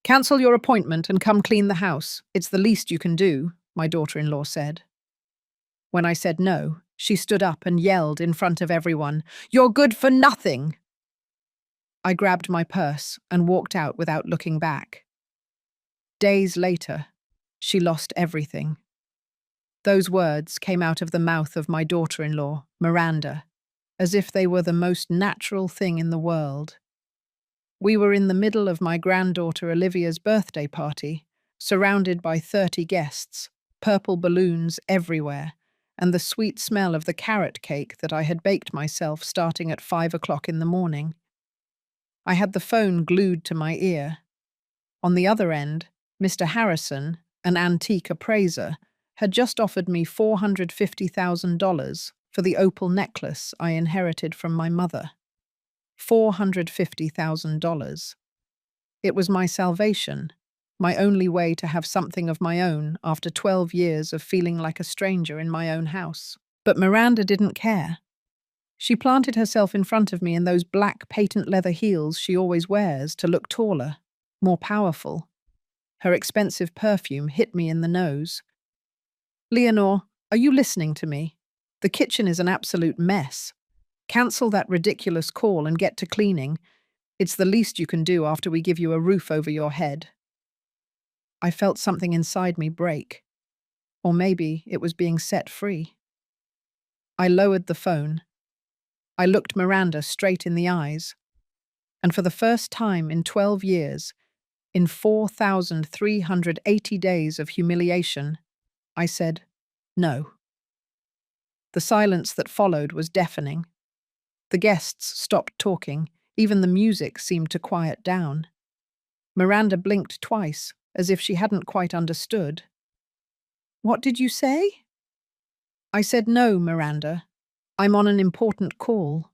Cancel your appointment and come clean the house. It's the least you can do, my daughter-in-law said. When I said no, she stood up and yelled in front of everyone, "You're good for nothing!" I grabbed my purse and walked out without looking back. Days later, she lost everything. Those words came out of the mouth of my daughter-in-law, Miranda, as if they were the most natural thing in the world. We were in the middle of my granddaughter Olivia's birthday party, surrounded by 30 guests, purple balloons everywhere, and the sweet smell of the carrot cake that I had baked myself starting at 5 o'clock in the morning. I had the phone glued to my ear. On the other end, Mr. Harrison, an antique appraiser, had just offered me $450,000 for the opal necklace I inherited from my mother. $450,000. It was my salvation, my only way to have something of my own after 12 years of feeling like a stranger in my own house. But Miranda didn't care. She planted herself in front of me in those black patent leather heels she always wears to look taller, more powerful. Her expensive perfume hit me in the nose. "Leonore, are you listening to me? The kitchen is an absolute mess. Cancel that ridiculous call and get to cleaning. It's the least you can do after we give you a roof over your head." I felt something inside me break. Or maybe it was being set free. I lowered the phone. I looked Miranda straight in the eyes. And for the first time in 12 years, in 4,380 days of humiliation, I said, no. The silence that followed was deafening. The guests stopped talking, even the music seemed to quiet down. Miranda blinked twice, as if she hadn't quite understood. "What did you say?" I said, "No, Miranda. I'm on an important call."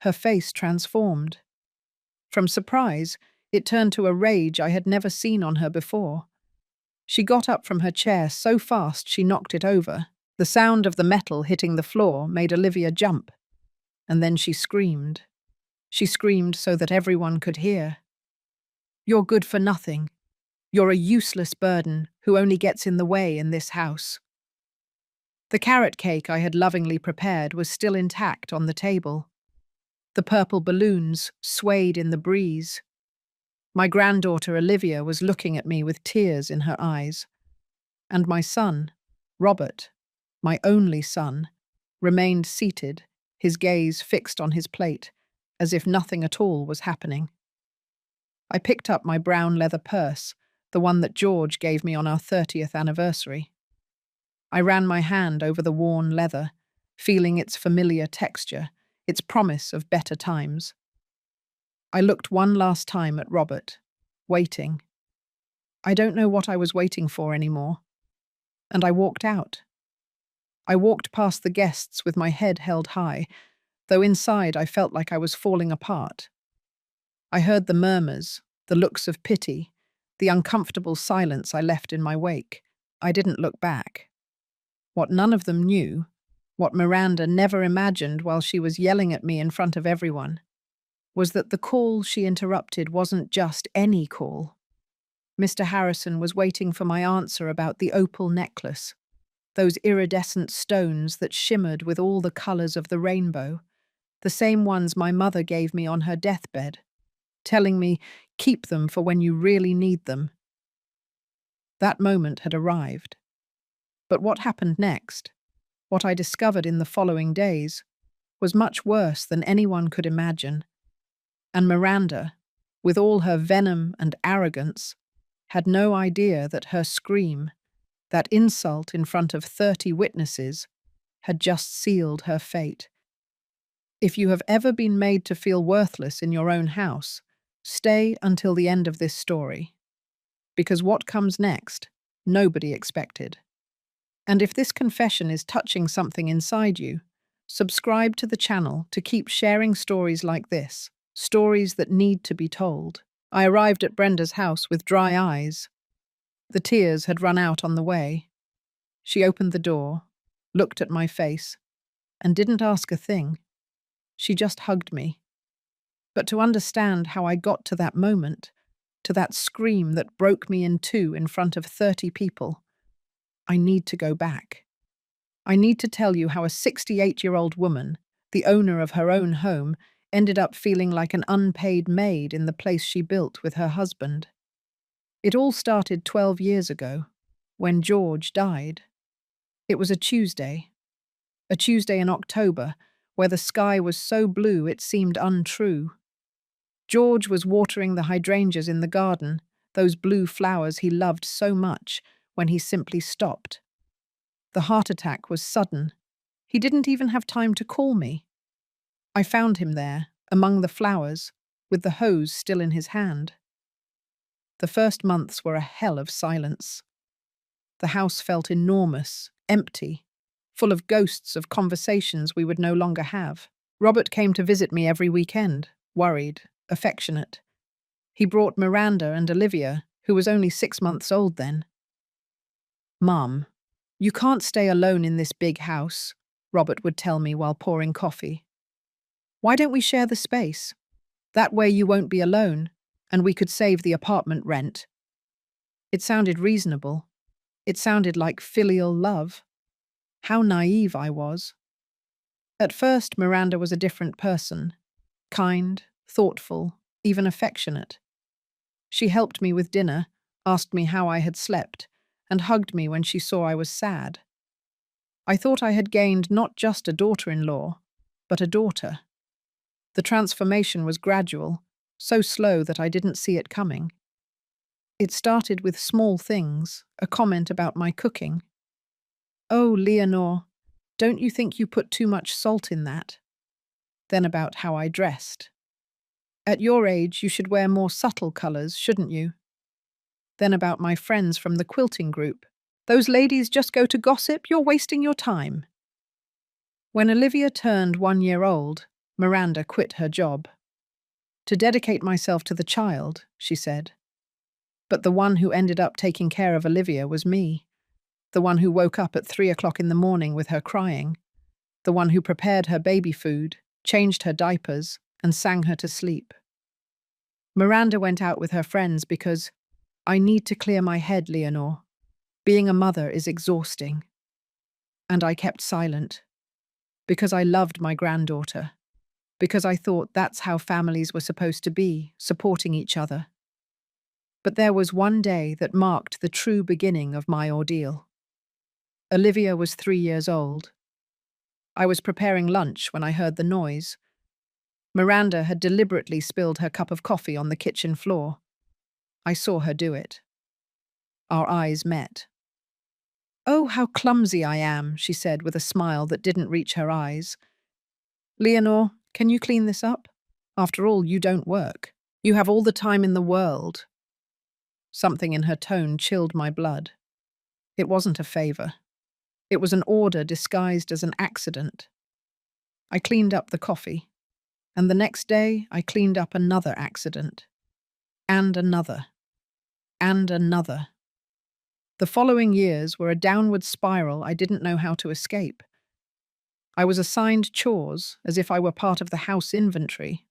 Her face transformed. From surprise, it turned to a rage I had never seen on her before. She got up from her chair so fast she knocked it over. The sound of the metal hitting the floor made Olivia jump. And then she screamed. She screamed so that everyone could hear. "You're good for nothing. You're a useless burden who only gets in the way in this house." The carrot cake I had lovingly prepared was still intact on the table. The purple balloons swayed in the breeze. My granddaughter Olivia was looking at me with tears in her eyes. And my son, Robert, my only son, remained seated, his gaze fixed on his plate, as if nothing at all was happening. I picked up my brown leather purse, the one that George gave me on our 30th anniversary. I ran my hand over the worn leather, feeling its familiar texture, its promise of better times. I looked one last time at Robert, waiting. I don't know what I was waiting for anymore. And I walked out. I walked past the guests with my head held high, though inside I felt like I was falling apart. I heard the murmurs, the looks of pity, the uncomfortable silence I left in my wake. I didn't look back. What none of them knew, what Miranda never imagined while she was yelling at me in front of everyone, was that the call she interrupted wasn't just any call. Mr. Harrison was waiting for my answer about the opal necklace, those iridescent stones that shimmered with all the colors of the rainbow, the same ones my mother gave me on her deathbed, telling me, "Keep them for when you really need them." That moment had arrived. But what happened next, what I discovered in the following days, was much worse than anyone could imagine. And Miranda, with all her venom and arrogance, had no idea that her scream, that insult in front of 30 witnesses, had just sealed her fate. If you have ever been made to feel worthless in your own house, stay until the end of this story. Because what comes next, nobody expected. And if this confession is touching something inside you, subscribe to the channel to keep sharing stories like this, stories that need to be told. I arrived at Brenda's house with dry eyes. The tears had run out on the way. She opened the door, looked at my face, and didn't ask a thing. She just hugged me. But to understand how I got to that moment, to that scream that broke me in two in front of 30 people. I need to go back. I need to tell you how a 68-year-old woman, the owner of her own home, ended up feeling like an unpaid maid in the place she built with her husband. It all started 12 years ago, when George died. It was a Tuesday in October, where the sky was so blue it seemed untrue. George was watering the hydrangeas in the garden, those blue flowers he loved so much, when he simply stopped. The heart attack was sudden. He didn't even have time to call me. I found him there, among the flowers, with the hose still in his hand. The first months were a hell of silence. The house felt enormous, empty, full of ghosts of conversations we would no longer have. Robert came to visit me every weekend, worried, affectionate. He brought Miranda and Olivia, who was only 6 months old then. "Mum, you can't stay alone in this big house," Robert would tell me while pouring coffee. "Why don't we share the space? That way you won't be alone, and we could save the apartment rent." It sounded reasonable. It sounded like filial love. How naive I was. At first, Miranda was a different person. Kind, thoughtful, even affectionate. She helped me with dinner, asked me how I had slept, and hugged me when she saw I was sad. I thought I had gained not just a daughter-in-law, but a daughter. The transformation was gradual, so slow that I didn't see it coming. It started with small things, a comment about my cooking. "Oh, Leonore, don't you think you put too much salt in that?" Then about how I dressed. "At your age, you should wear more subtle colours, shouldn't you?" Then about my friends from the quilting group. "Those ladies just go to gossip, you're wasting your time." When Olivia turned 1 year old, Miranda quit her job. "To dedicate myself to the child," she said. But the one who ended up taking care of Olivia was me. The one who woke up at 3 o'clock in the morning with her crying. The one who prepared her baby food, changed her diapers, and sang her to sleep. Miranda went out with her friends because I need to clear my head, Leonore. Being a mother is exhausting. And I kept silent. Because I loved my granddaughter. Because I thought that's how families were supposed to be, supporting each other. But there was one day that marked the true beginning of my ordeal. Olivia was 3 years old. I was preparing lunch when I heard the noise. Miranda had deliberately spilled her cup of coffee on the kitchen floor. I saw her do it. Our eyes met. "Oh, how clumsy I am," she said with a smile that didn't reach her eyes. "Leonore, can you clean this up? After all, you don't work. You have all the time in the world." Something in her tone chilled my blood. It wasn't a favor. It was an order disguised as an accident. I cleaned up the coffee. And the next day, I cleaned up another accident. And another. And another. The following years were a downward spiral I didn't know how to escape. I was assigned chores as if I were part of the house inventory.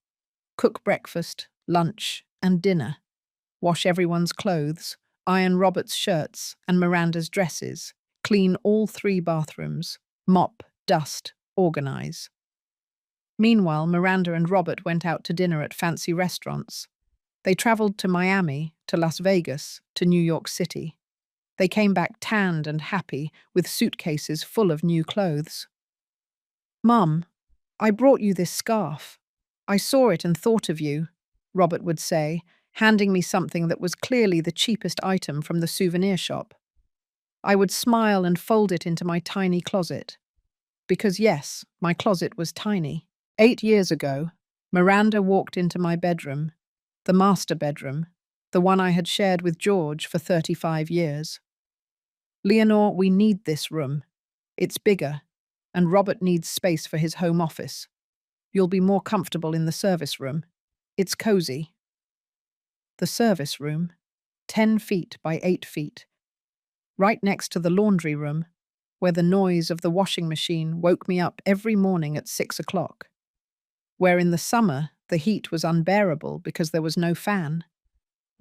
Cook breakfast, lunch, and dinner. Wash everyone's clothes, iron Robert's shirts and Miranda's dresses, clean all 3 bathrooms, mop, dust, organize. Meanwhile, Miranda and Robert went out to dinner at fancy restaurants. They traveled to Miami, to Las Vegas, to New York City. They came back tanned and happy, with suitcases full of new clothes. "Mum, I brought you this scarf. I saw it and thought of you," Robert would say, handing me something that was clearly the cheapest item from the souvenir shop. I would smile and fold it into my tiny closet. Because yes, my closet was tiny. 8 years ago, Miranda walked into my bedroom, the master bedroom, the one I had shared with George for 35 years. "Leonore, we need this room. It's bigger, and Robert needs space for his home office. You'll be more comfortable in the service room. It's cozy." The service room, 10 feet by 8 feet, right next to the laundry room, where the noise of the washing machine woke me up every morning at 6 o'clock. Where in the summer the heat was unbearable because there was no fan,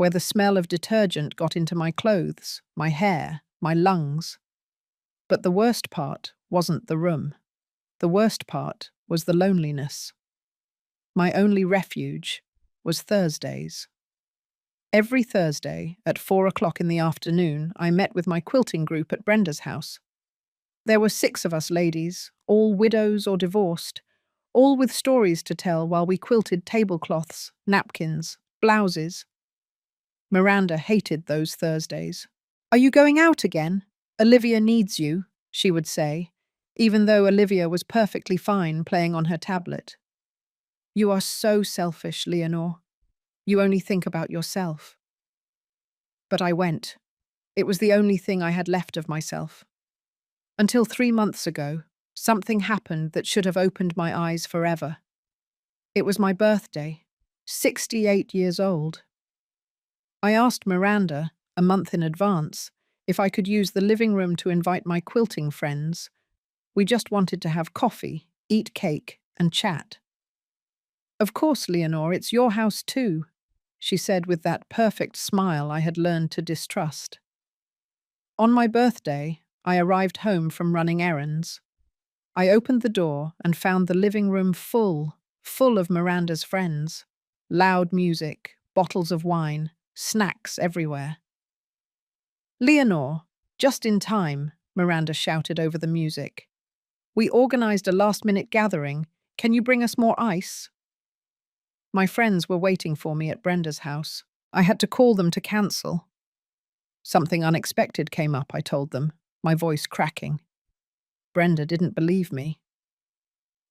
where the smell of detergent got into my clothes, my hair, my lungs. But the worst part wasn't the room. The worst part was the loneliness. My only refuge was Thursdays. Every Thursday at 4 o'clock in the afternoon, I met with my quilting group at Brenda's house. There were 6 of us ladies, all widows or divorced, all with stories to tell while we quilted tablecloths, napkins, blouses. Miranda hated those Thursdays. "Are you going out again? Olivia needs you," she would say, even though Olivia was perfectly fine playing on her tablet. "You are so selfish, Leonore. You only think about yourself." But I went. It was the only thing I had left of myself. Until 3 months ago, something happened that should have opened my eyes forever. It was my birthday, 68 years old. I asked Miranda, a month in advance, if I could use the living room to invite my quilting friends. We just wanted to have coffee, eat cake, and chat. "Of course, Leonore, it's your house too," she said with that perfect smile I had learned to distrust. On my birthday, I arrived home from running errands. I opened the door and found the living room full of Miranda's friends. Loud music, bottles of wine, snacks everywhere. "Leonore, just in time," Miranda shouted over the music. "We organized a last-minute gathering. Can you bring us more ice?" My friends were waiting for me at Brenda's house. I had to call them to cancel. "Something unexpected came up," I told them, my voice cracking. Brenda didn't believe me.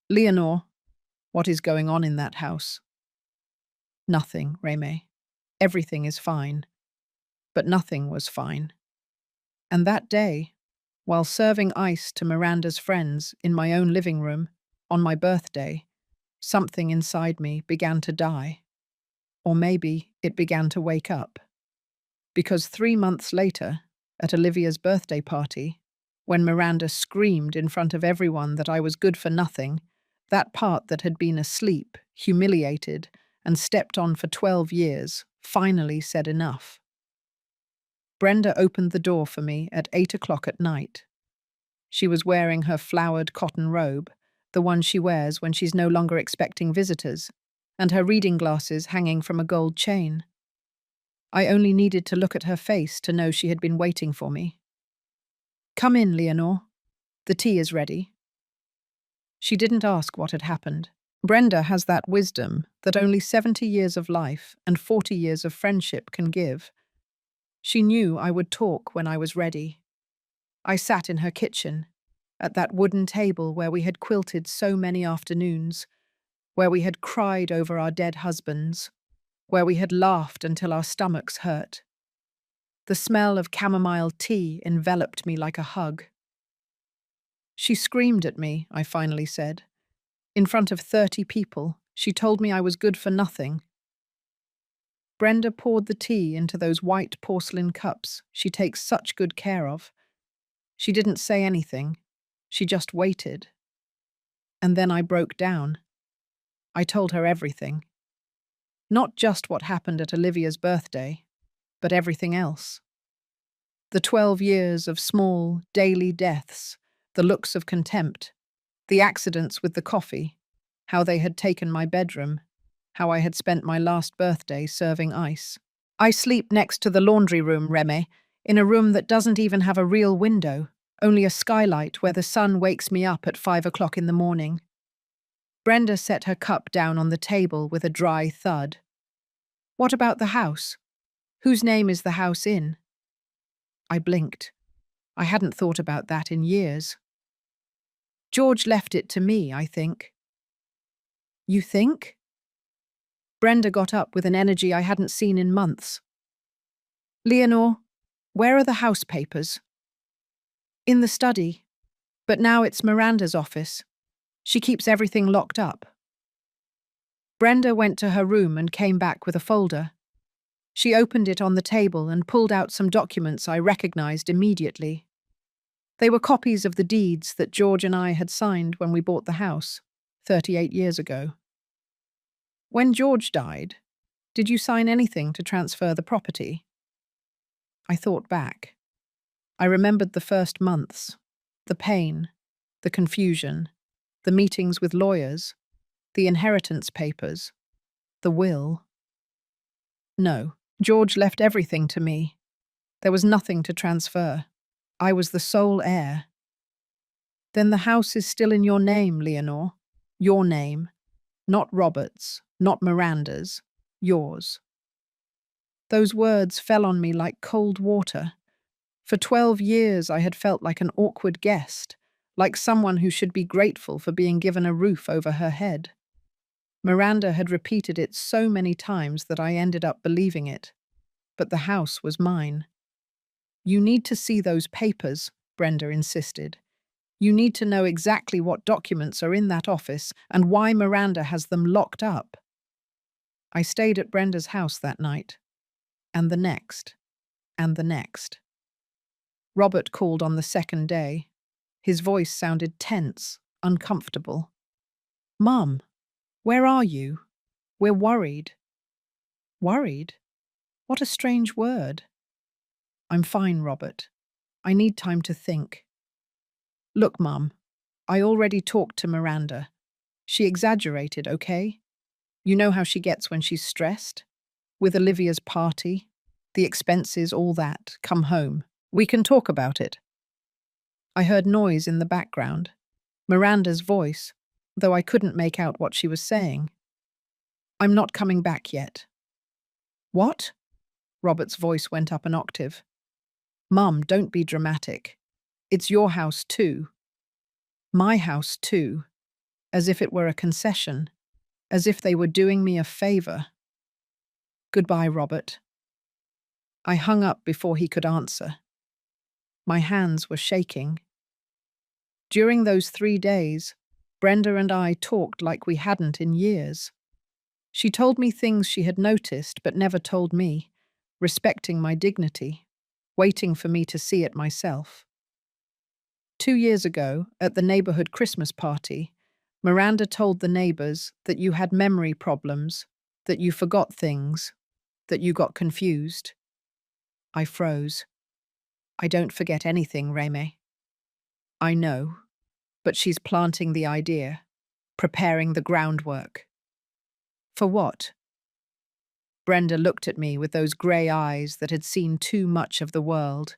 "Leonore, what is going on in that house?" "Nothing, Reme. Everything is fine." But nothing was fine. And that day, while serving ice to Miranda's friends in my own living room, on my birthday, something inside me began to die. Or maybe it began to wake up. Because 3 months later, at Olivia's birthday party, when Miranda screamed in front of everyone that I was good for nothing, that part that had been asleep, humiliated, and stepped on for 12 years, finally said enough. Brenda opened the door for me at 8 o'clock at night. She was wearing her flowered cotton robe, the one she wears when she's no longer expecting visitors, and her reading glasses hanging from a gold chain. I only needed to look at her face to know she had been waiting for me. "Come in, Leonore. The tea is ready." She didn't ask what had happened. Brenda has that wisdom that only 70 years of life and 40 years of friendship can give. She knew I would talk when I was ready. I sat in her kitchen, at that wooden table where we had quilted so many afternoons, where we had cried over our dead husbands, where we had laughed until our stomachs hurt. The smell of chamomile tea enveloped me like a hug. "She screamed at me," I finally said. "In front of 30 people, she told me I was good for nothing." Brenda poured the tea into those white porcelain cups she takes such good care of. She didn't say anything. She just waited. And then I broke down. I told her everything. Not just what happened at Olivia's birthday, but everything else. The 12 years of small, daily deaths, the looks of contempt, the accidents with the coffee, how they had taken my bedroom, how I had spent my last birthday serving ice. "I sleep next to the laundry room, Reme, in a room that doesn't even have a real window, only a skylight where the sun wakes me up at 5 o'clock in the morning." Brenda set her cup down on the table with a dry thud. "What about the house? Whose name is the house in?" I blinked. I hadn't thought about that in years. "George left it to me, I think." "You think?" Brenda got up with an energy I hadn't seen in months. "Leonore, where are the house papers?" "In the study. But now it's Miranda's office. She keeps everything locked up." Brenda went to her room and came back with a folder. She opened it on the table and pulled out some documents I recognized immediately. They were copies of the deeds that George and I had signed when we bought the house, 38 years ago. When George died, Did you sign anything to transfer the property? I thought back. I remembered the first months, the pain, the confusion, the meetings with lawyers, the inheritance papers, the will. No, George left everything to me. There was nothing to transfer. I was the sole heir. Then the house is still in your name, Leonore. Your name. Not Robert's, not Miranda's. Yours. Those words fell on me like cold water. For 12 years I had felt like an awkward guest, like someone who should be grateful for being given a roof over her head. Miranda had repeated it so many times that I ended up believing it. But the house was mine. You need to see those papers, Brenda insisted. You need to know exactly what documents are in that office and why Miranda has them locked up. I stayed at Brenda's house that night. And the next. And the next. Robert called on the second day. His voice sounded tense, uncomfortable. "Mum, where are you? We're worried." Worried? What a strange word. "I'm fine, Robert. I need time to think." "Look, Mum, I already talked to Miranda. She exaggerated, okay? You know how she gets when she's stressed? With Olivia's party, the expenses, all that, come home. We can talk about it." I heard noise in the background. Miranda's voice, though I couldn't make out what she was saying. "I'm not coming back yet." "What?" Robert's voice went up an octave. "Mum, don't be dramatic. It's your house too. My house too. As if it were a concession. As if they were doing me a favor." "Goodbye, Robert." I hung up before he could answer. My hands were shaking. During those 3 days, Brenda and I talked like we hadn't in years. She told me things she had noticed but never told me, respecting my dignity, waiting for me to see it myself. 2 years ago, at the neighborhood Christmas party, Miranda told the neighbors that you had memory problems, that you forgot things, that you got confused. I froze. "I don't forget anything, Reme." "I know, but she's planting the idea, preparing the groundwork." "For what?" Brenda looked at me with those grey eyes that had seen too much of the world.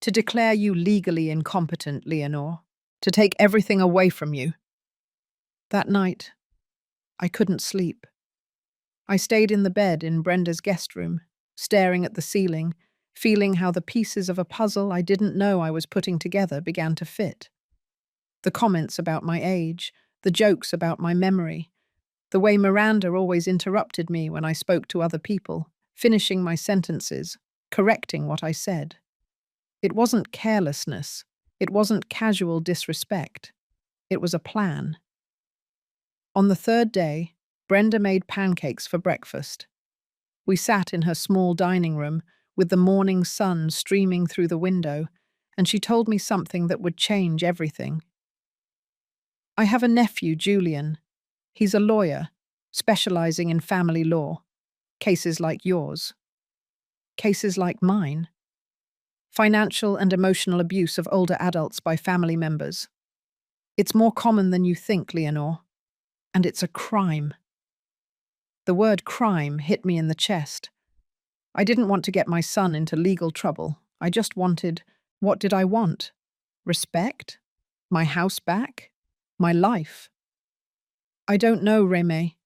"To declare you legally incompetent, Leonore. To take everything away from you." That night, I couldn't sleep. I stayed in the bed in Brenda's guest room, staring at the ceiling, feeling how the pieces of a puzzle I didn't know I was putting together began to fit. The comments about my age, the jokes about my memory, the way Miranda always interrupted me when I spoke to other people, finishing my sentences, correcting what I said. It wasn't carelessness. It wasn't casual disrespect. It was a plan. On the third day, Brenda made pancakes for breakfast. We sat in her small dining room with the morning sun streaming through the window, and she told me something that would change everything. "I have a nephew, Julian. He's a lawyer, specializing in family law. Cases like yours. Cases like mine. Financial and emotional abuse of older adults by family members. It's more common than you think, Leonore. And it's a crime." The word crime hit me in the chest. I didn't want to get my son into legal trouble. I just wanted, what did I want? Respect? My house back? My life? "I don't know, Reme.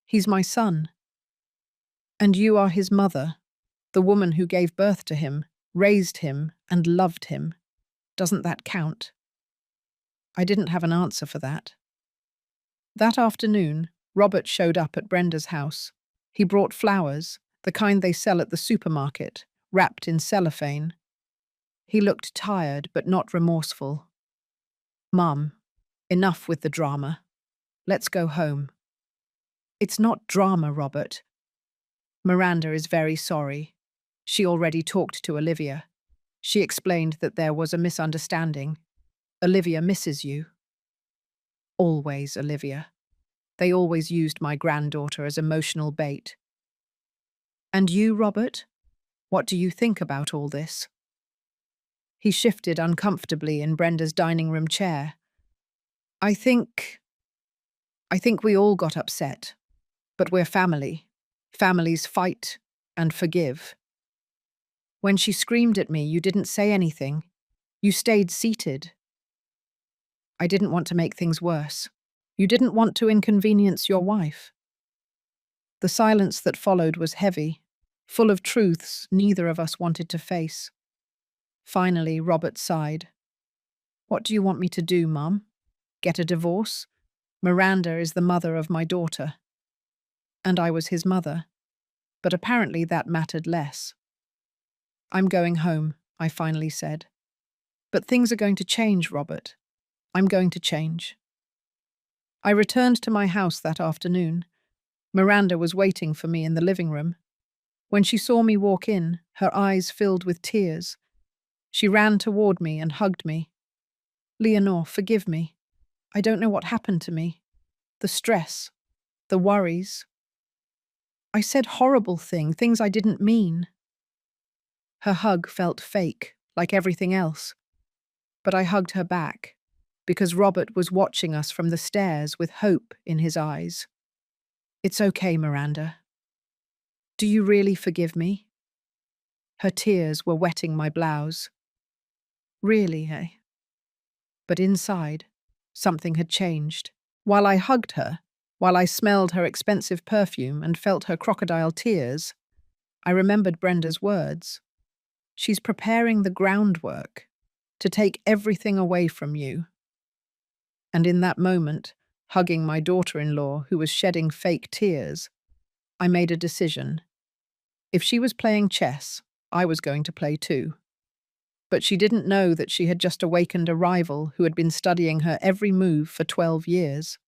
He's my son. And you are his mother, the woman who gave birth to him, raised him, and loved him. Doesn't that count?" I didn't have an answer for that. That afternoon, Robert showed up at Brenda's house. He brought flowers, the kind they sell at the supermarket, wrapped in cellophane. He looked tired but not remorseful. "Mum, enough with the drama. Let's go home." "It's not drama, Robert. Miranda is very sorry. She already talked to Olivia. She explained that there was a misunderstanding. Olivia misses you." "Always, Olivia. They always used my granddaughter as emotional bait. And you, Robert? What do you think about all this? He shifted uncomfortably in Brenda's dining room chair. I think we all got upset. But we're family. Families fight and forgive. When she screamed at me, you didn't say anything. You stayed seated. I didn't want to make things worse. You didn't want to inconvenience your wife. The silence that followed was heavy, full of truths neither of us wanted to face. Finally, Robert sighed. What do you want me to do, Mum? Get a divorce? Miranda is the mother of my daughter. And I was his mother. But apparently that mattered less. I'm going home, I finally said. But things are going to change, Robert. I'm going to change. I returned to my house that afternoon. Miranda was waiting for me in the living room. When she saw me walk in, her eyes filled with tears. She ran toward me and hugged me. Leonore, forgive me. I don't know what happened to me. The stress, the worries. I said horrible things I didn't mean. Her hug felt fake, like everything else. But I hugged her back, because Robert was watching us from the stairs with hope in his eyes. It's okay, Miranda. Do you really forgive me? Her tears were wetting my blouse. Really, eh? But inside, something had changed. While I hugged her, while I smelled her expensive perfume and felt her crocodile tears, I remembered Brenda's words. She's preparing the groundwork to take everything away from you. And in that moment, hugging my daughter-in-law who was shedding fake tears, I made a decision. If she was playing chess, I was going to play too. But she didn't know that she had just awakened a rival who had been studying her every move for 12 years.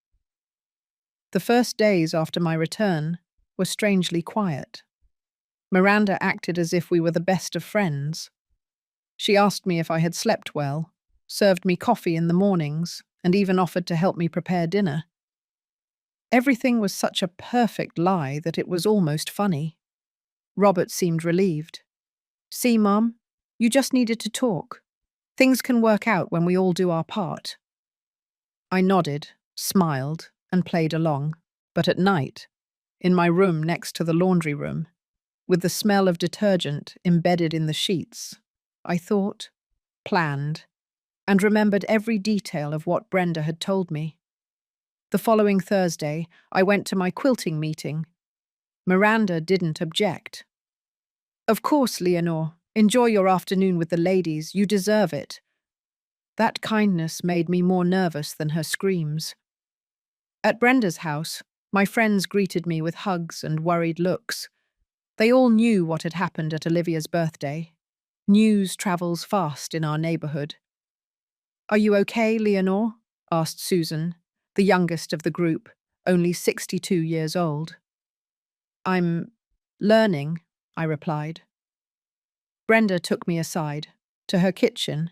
The first days after my return were strangely quiet. Miranda acted as if we were the best of friends. She asked me if I had slept well, served me coffee in the mornings, and even offered to help me prepare dinner. Everything was such a perfect lie that it was almost funny. Robert seemed relieved. See, Mum, you just needed to talk. Things can work out when we all do our part. I nodded, smiled, and played along. But at night, in my room next to the laundry room, with the smell of detergent embedded in the sheets, I thought, planned, and remembered every detail of what Brenda had told me. The following Thursday, I went to my quilting meeting. Miranda didn't object. Of course, Leonore, enjoy your afternoon with the ladies, you deserve it. That kindness made me more nervous than her screams. At Brenda's house, my friends greeted me with hugs and worried looks. They all knew what had happened at Olivia's birthday. News travels fast in our neighborhood. Are you okay, Leonore? Asked Susan, the youngest of the group, only 62 years old. I'm learning, I replied. Brenda took me aside, to her kitchen,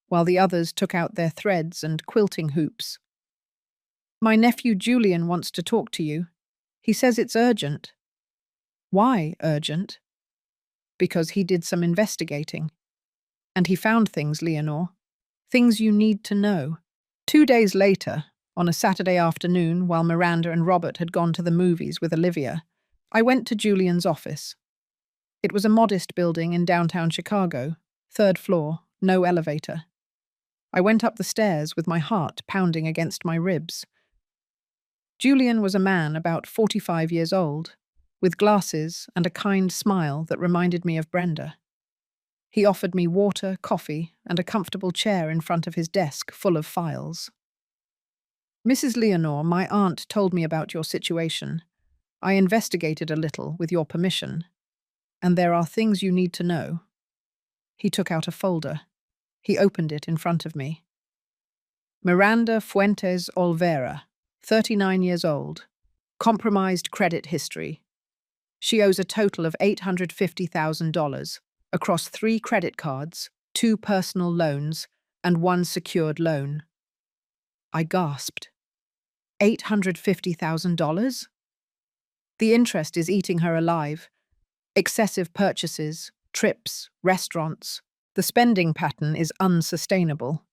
while the others took out their threads and quilting hoops. My nephew Julian wants to talk to you. He says it's urgent. Why urgent? Because he did some investigating. And he found things, Leonore. Things you need to know. 2 days later, on a Saturday afternoon, while Miranda and Robert had gone to the movies with Olivia, I went to Julian's office. It was a modest building in downtown Chicago, 3rd floor, no elevator. I went up the stairs with my heart pounding against my ribs. Julian was a man about 45 years old, with glasses and a kind smile that reminded me of Brenda. He offered me water, coffee, and a comfortable chair in front of his desk full of files. Mrs. Leonore, my aunt told me about your situation. I investigated a little with your permission, and there are things you need to know. He took out a folder. He opened it in front of me. Miranda Fuentes Olvera, 39 years old, compromised credit history. She owes a total of $850,000 across 3 credit cards, 2 personal loans, and 1 secured loan. I gasped. $850,000? The interest is eating her alive. Excessive purchases, trips, restaurants. The spending pattern is unsustainable.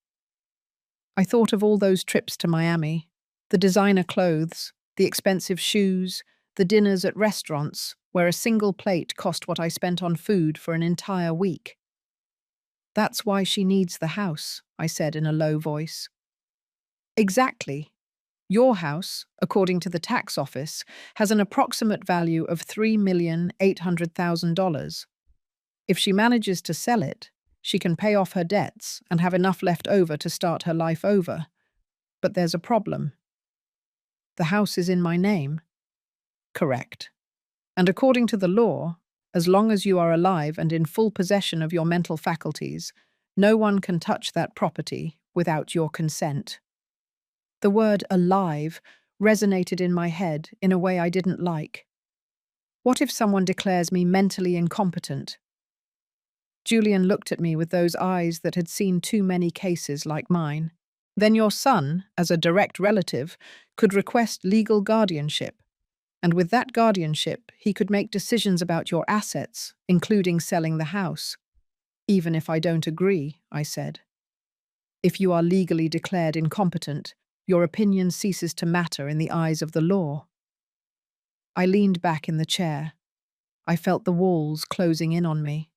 I thought of all those trips to Miami, the designer clothes, the expensive shoes, the dinners at restaurants where a single plate cost what I spent on food for an entire week. That's why she needs the house, I said in a low voice. Exactly. Your house, according to the tax office, has an approximate value of $3,800,000. If she manages to sell it, she can pay off her debts and have enough left over to start her life over. But there's a problem. The house is in my name. Correct. And according to the law, as long as you are alive and in full possession of your mental faculties, no one can touch that property without your consent. The word alive resonated in my head in a way I didn't like. What if someone declares me mentally incompetent? Julian looked at me with those eyes that had seen too many cases like mine. Then your son, as a direct relative, could request legal guardianship. And with that guardianship, he could make decisions about your assets, including selling the house. Even if I don't agree, I said. If you are legally declared incompetent, your opinion ceases to matter in the eyes of the law. I leaned back in the chair. I felt the walls closing in on me.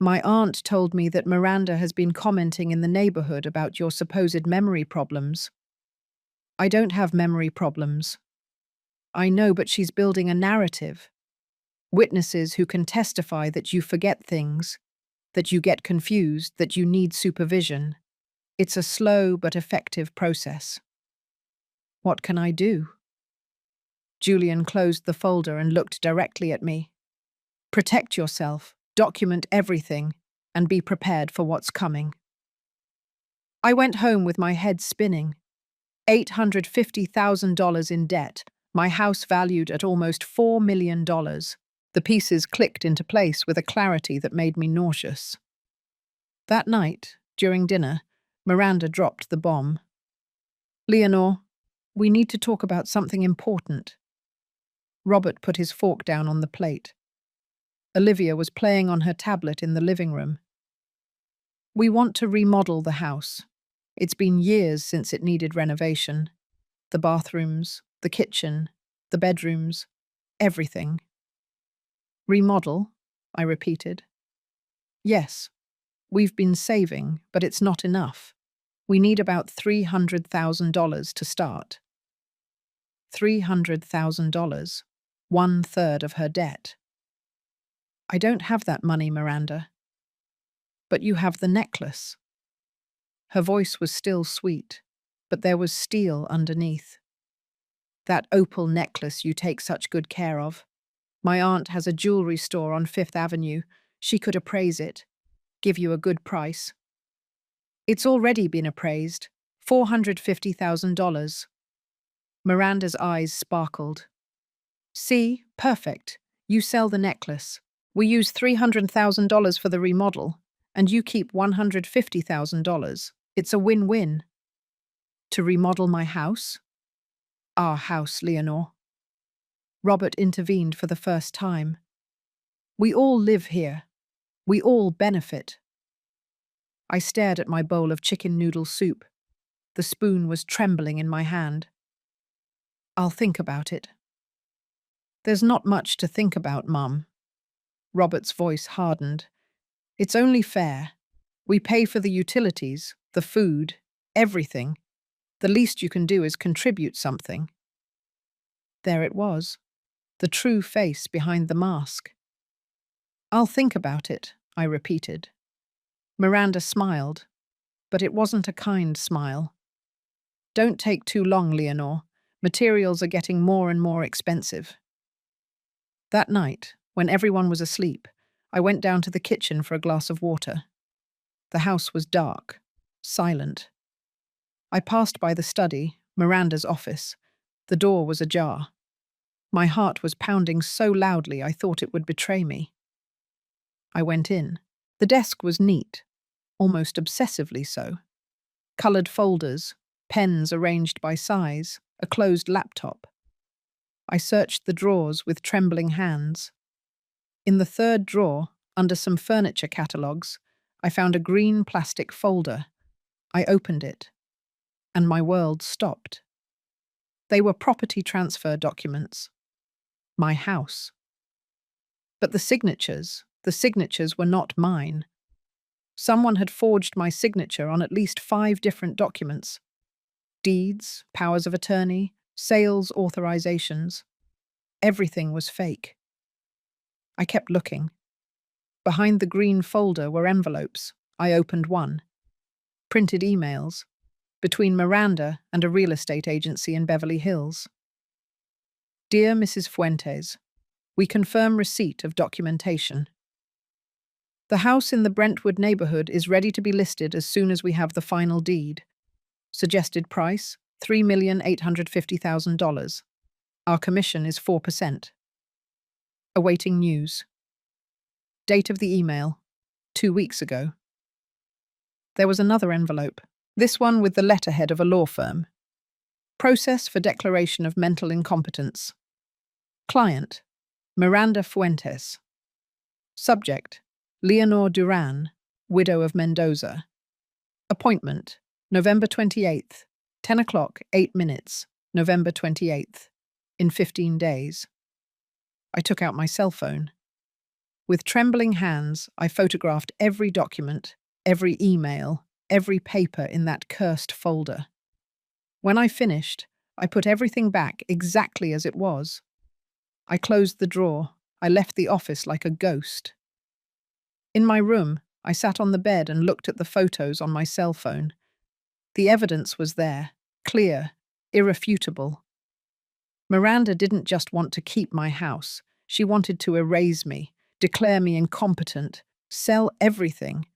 My aunt told me that Miranda has been commenting in the neighborhood about your supposed memory problems. I don't have memory problems. I know, but she's building a narrative. Witnesses who can testify that you forget things, that you get confused, that you need supervision. It's a slow but effective process. What can I do? Julian closed the folder and looked directly at me. Protect yourself, document everything, and be prepared for what's coming. I went home with my head spinning. $850,000 in debt, my house valued at almost $4 million. The pieces clicked into place with a clarity that made me nauseous. That night, during dinner, Miranda dropped the bomb. Leonore, we need to talk about something important. Robert put his fork down on the plate. Olivia was playing on her tablet in the living room. We want to remodel the house. It's been years since it needed renovation. The bathrooms, the kitchen, the bedrooms, everything. Remodel? I repeated. Yes, we've been saving, but it's not enough. We need about $300,000 to start. $300,000, 1/3 of her debt. I don't have that money, Miranda. But you have the necklace. Her voice was still sweet, but there was steel underneath. That opal necklace you take such good care of. My aunt has a jewelry store on Fifth Avenue. She could appraise it, give you a good price. It's already been appraised, $450,000. Miranda's eyes sparkled. See, perfect. You sell the necklace. We use $300,000 for the remodel, and you keep $150,000. It's a win-win. To remodel my house? Our house, Leonore. Robert intervened for the first time. We all live here. We all benefit. I stared at my bowl of chicken noodle soup. The spoon was trembling in my hand. I'll think about it. There's not much to think about, Mum. Robert's voice hardened. It's only fair. We pay for the utilities, the food, everything. The least you can do is contribute something. There it was, the true face behind the mask. I'll think about it, I repeated. Miranda smiled, but it wasn't a kind smile. Don't take too long, Leonore. Materials are getting more and more expensive. That night, when everyone was asleep, I went down to the kitchen for a glass of water. The house was dark, silent. I passed by the study, Miranda's office. The door was ajar. My heart was pounding so loudly I thought it would betray me. I went in. The desk was neat, almost obsessively so. Coloured folders, pens arranged by size, a closed laptop. I searched the drawers with trembling hands. In the third drawer, under some furniture catalogues, I found a green plastic folder. I opened it, and my world stopped. They were property transfer documents. My house. But the signatures were not mine. Someone had forged my signature on at least 5 different documents. Deeds, powers of attorney, sales authorizations. Everything was fake. I kept looking. Behind the green folder were envelopes. I opened one. Printed emails. Between Miranda and a real estate agency in Beverly Hills. Dear Mrs. Fuentes, we confirm receipt of documentation. The house in the Brentwood neighborhood is ready to be listed as soon as we have the final deed. Suggested price, $3,850,000. Our commission is 4%. Awaiting news. Date of the email, 2 weeks ago. There was another envelope, this one with the letterhead of a law firm. Process for declaration of mental incompetence. Client, Miranda Fuentes. Subject, Leonore Duran, widow of Mendoza. Appointment, November 28th, 10 o'clock, 8 minutes, November 28th, in 15 days. I took out my cell phone. With trembling hands, I photographed every document, every email, every paper in that cursed folder. When I finished, I put everything back exactly as it was. I closed the drawer. I left the office like a ghost. In my room, I sat on the bed and looked at the photos on my cell phone. The evidence was there, clear, irrefutable. Miranda didn't just want to keep my house. She wanted to erase me, declare me incompetent, sell everything.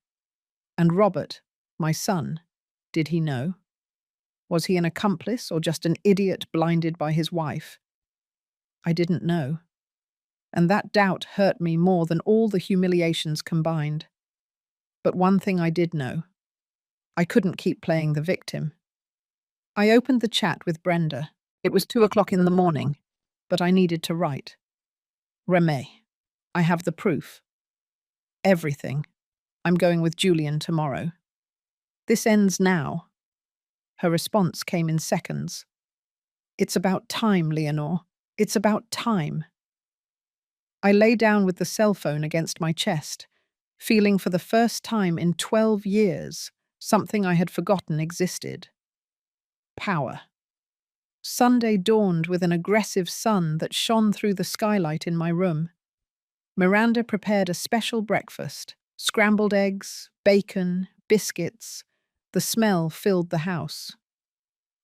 And Robert, my son, did he know? Was he an accomplice or just an idiot blinded by his wife? I didn't know. And that doubt hurt me more than all the humiliations combined. But one thing I did know. I couldn't keep playing the victim. I opened the chat with Brenda. It was 2 o'clock in the morning, but I needed to write. Remé, I have the proof. Everything. I'm going with Julian tomorrow. This ends now. Her response came in seconds. It's about time, Leonore. It's about time. I lay down with the cell phone against my chest, feeling for the first time in 12 years something I had forgotten existed. Power. Sunday dawned with an aggressive sun that shone through the skylight in my room. Miranda prepared a special breakfast, scrambled eggs, bacon, biscuits. The smell filled the house.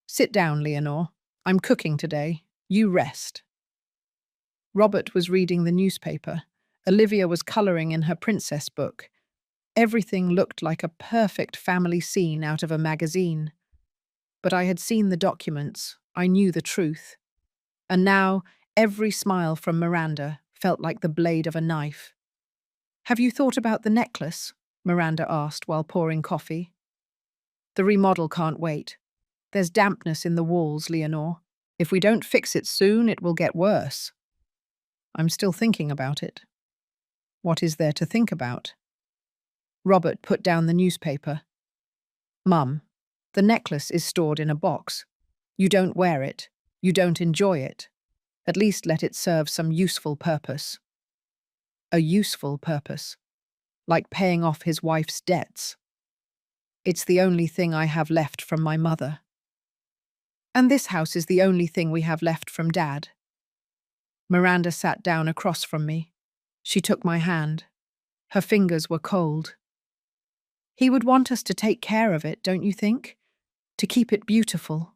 Sit down, Leonore. I'm cooking today. You rest. Robert was reading the newspaper. Olivia was colouring in her princess book. Everything looked like a perfect family scene out of a magazine. But I had seen the documents. I knew the truth. And now, every smile from Miranda felt like the blade of a knife. Have you thought about the necklace? Miranda asked while pouring coffee. The remodel can't wait. There's dampness in the walls, Leonore. If we don't fix it soon, it will get worse. I'm still thinking about it. What is there to think about? Robert put down the newspaper. Mum, the necklace is stored in a box. You don't wear it. You don't enjoy it. At least let it serve some useful purpose. A useful purpose. Like paying off his wife's debts. It's the only thing I have left from my mother. And this house is the only thing we have left from Dad. Miranda sat down across from me. She took my hand. Her fingers were cold. He would want us to take care of it, don't you think? To keep it beautiful.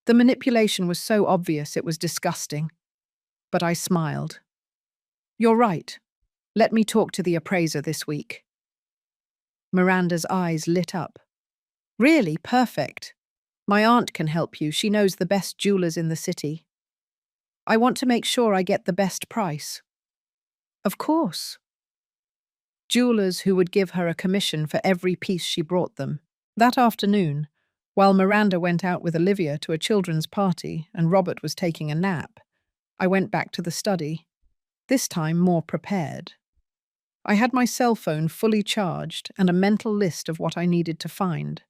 The manipulation was so obvious it was disgusting. But I smiled. You're right. Let me talk to the appraiser this week. Miranda's eyes lit up. Really, perfect. My aunt can help you. She knows the best jewelers in the city. I want to make sure I get the best price. Of course. Jewelers who would give her a commission for every piece she brought them. That afternoon, while Miranda went out with Olivia to a children's party and Robert was taking a nap, I went back to the study. this time more prepared. I had my cell phone fully charged and a mental list of what I needed to find.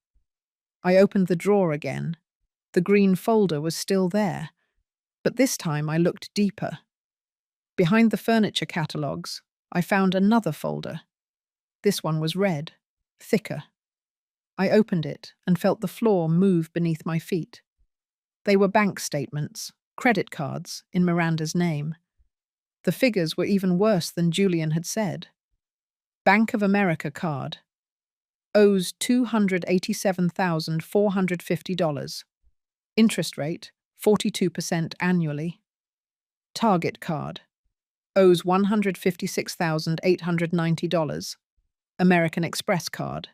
I opened the drawer again. The green folder was still there, but this time I looked deeper. Behind the furniture catalogues, I found another folder. This one was red, thicker. I opened it and felt the floor move beneath my feet. They were bank statements, credit cards in Miranda's name. The figures were even worse than Julian had said. Bank of America card. Owes $287,450. Interest rate, 42% annually. Target card. Owes $156,890. American Express card.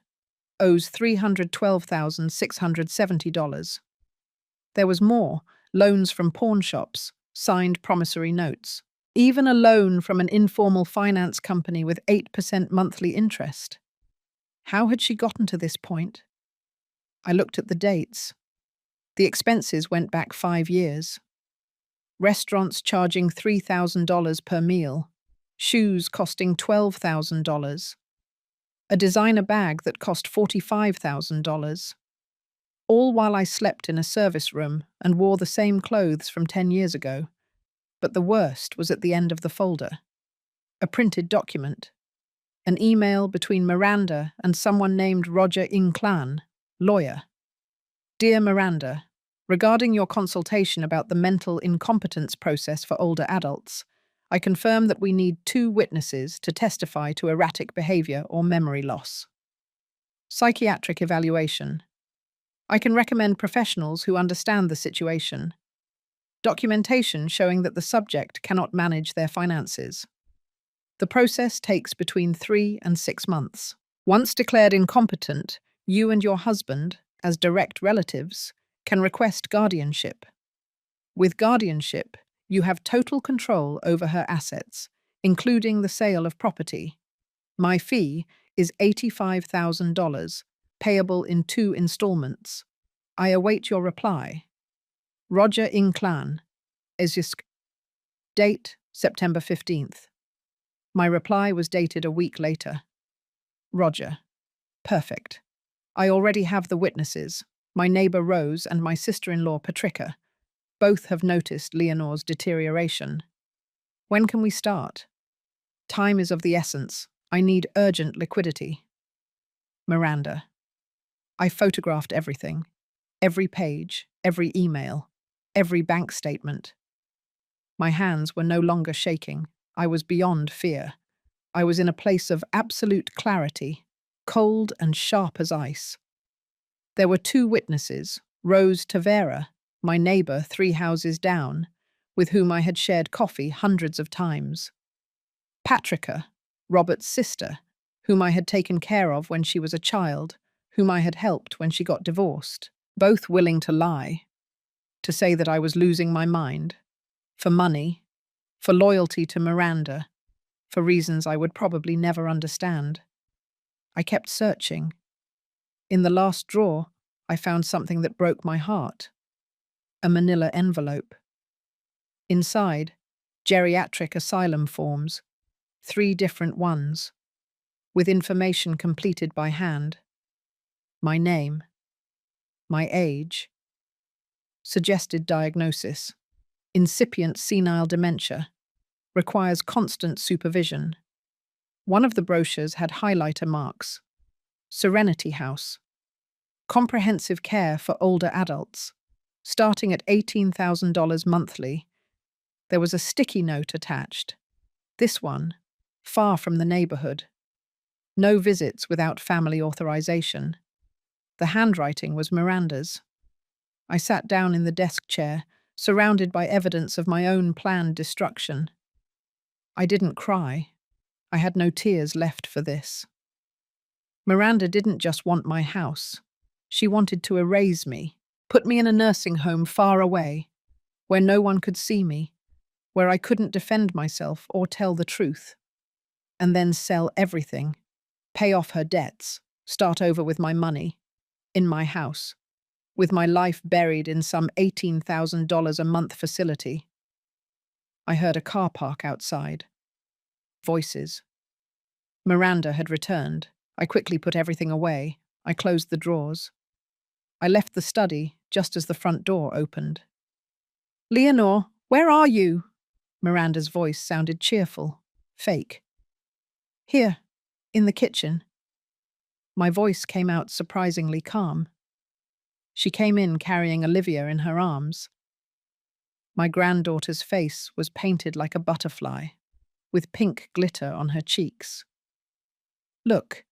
Owes $312,670. There was more, loans from pawn shops, signed promissory notes. Even a loan from an informal finance company with 8% monthly interest. How had she gotten to this point? I looked at the dates. The expenses went back 5 years. Restaurants charging $3,000 per meal. Shoes costing $12,000. A designer bag that cost $45,000. All while I slept in a service room and wore the same clothes from 10 years ago. But the worst was at the end of the folder. A printed document. An email between Miranda and someone named Roger Inclan, lawyer. Dear Miranda, regarding your consultation about the mental incompetence process for older adults, I confirm that we need 2 witnesses to testify to erratic behavior or memory loss. Psychiatric evaluation. I can recommend professionals who understand the situation. Documentation showing that the subject cannot manage their finances. The process takes between 3 and 6 months. Once declared incompetent, you and your husband, as direct relatives, can request guardianship. With guardianship, you have total control over her assets, including the sale of property. My fee is $85,000, payable in 2 installments. I await your reply. Roger Inclan, Ezisk. Date, September 15th. My reply was dated a week later. Roger. Perfect. I already have the witnesses, my neighbor Rose and my sister-in-law Patricia. Both have noticed Leonore's deterioration. When can we start? Time is of the essence. I need urgent liquidity. Miranda. I photographed everything. Every page, every email. Every bank statement. My hands were no longer shaking. I was beyond fear. I was in a place of absolute clarity, cold and sharp as ice. There were 2 witnesses, Rose Tavera, my neighbor 3 houses down, with whom I had shared coffee hundreds of times. Patricia, Robert's sister, whom I had taken care of when she was a child, whom I had helped when she got divorced, both willing to lie. To say that I was losing my mind. For money. For loyalty to Miranda. For reasons I would probably never understand. I kept searching. In the last drawer, I found something that broke my heart. A manila envelope. Inside, geriatric asylum forms. 3 different ones. With information completed by hand. My name. My age. Suggested diagnosis. Incipient senile dementia. Requires constant supervision. One of the brochures had highlighter marks. Serenity House. Comprehensive care for older adults. Starting at $18,000 monthly. There was a sticky note attached. This one, far from the neighborhood. No visits without family authorization. The handwriting was Miranda's. I sat down in the desk chair, surrounded by evidence of my own planned destruction. I didn't cry. I had no tears left for this. Miranda didn't just want my house. She wanted to erase me, put me in a nursing home far away, where no one could see me, where I couldn't defend myself or tell the truth. And then sell everything, pay off her debts, start over with my money, in my house, with my life buried in some $18,000 a month facility. I heard a car park outside. Voices. Miranda had returned. I quickly put everything away. I closed the drawers. I left the study just as the front door opened. "Leonore, where are you?" Miranda's voice sounded cheerful, fake. "Here, in the kitchen." My voice came out surprisingly calm. She came in carrying Olivia in her arms. My granddaughter's face was painted like a butterfly, with pink glitter on her cheeks. "Look,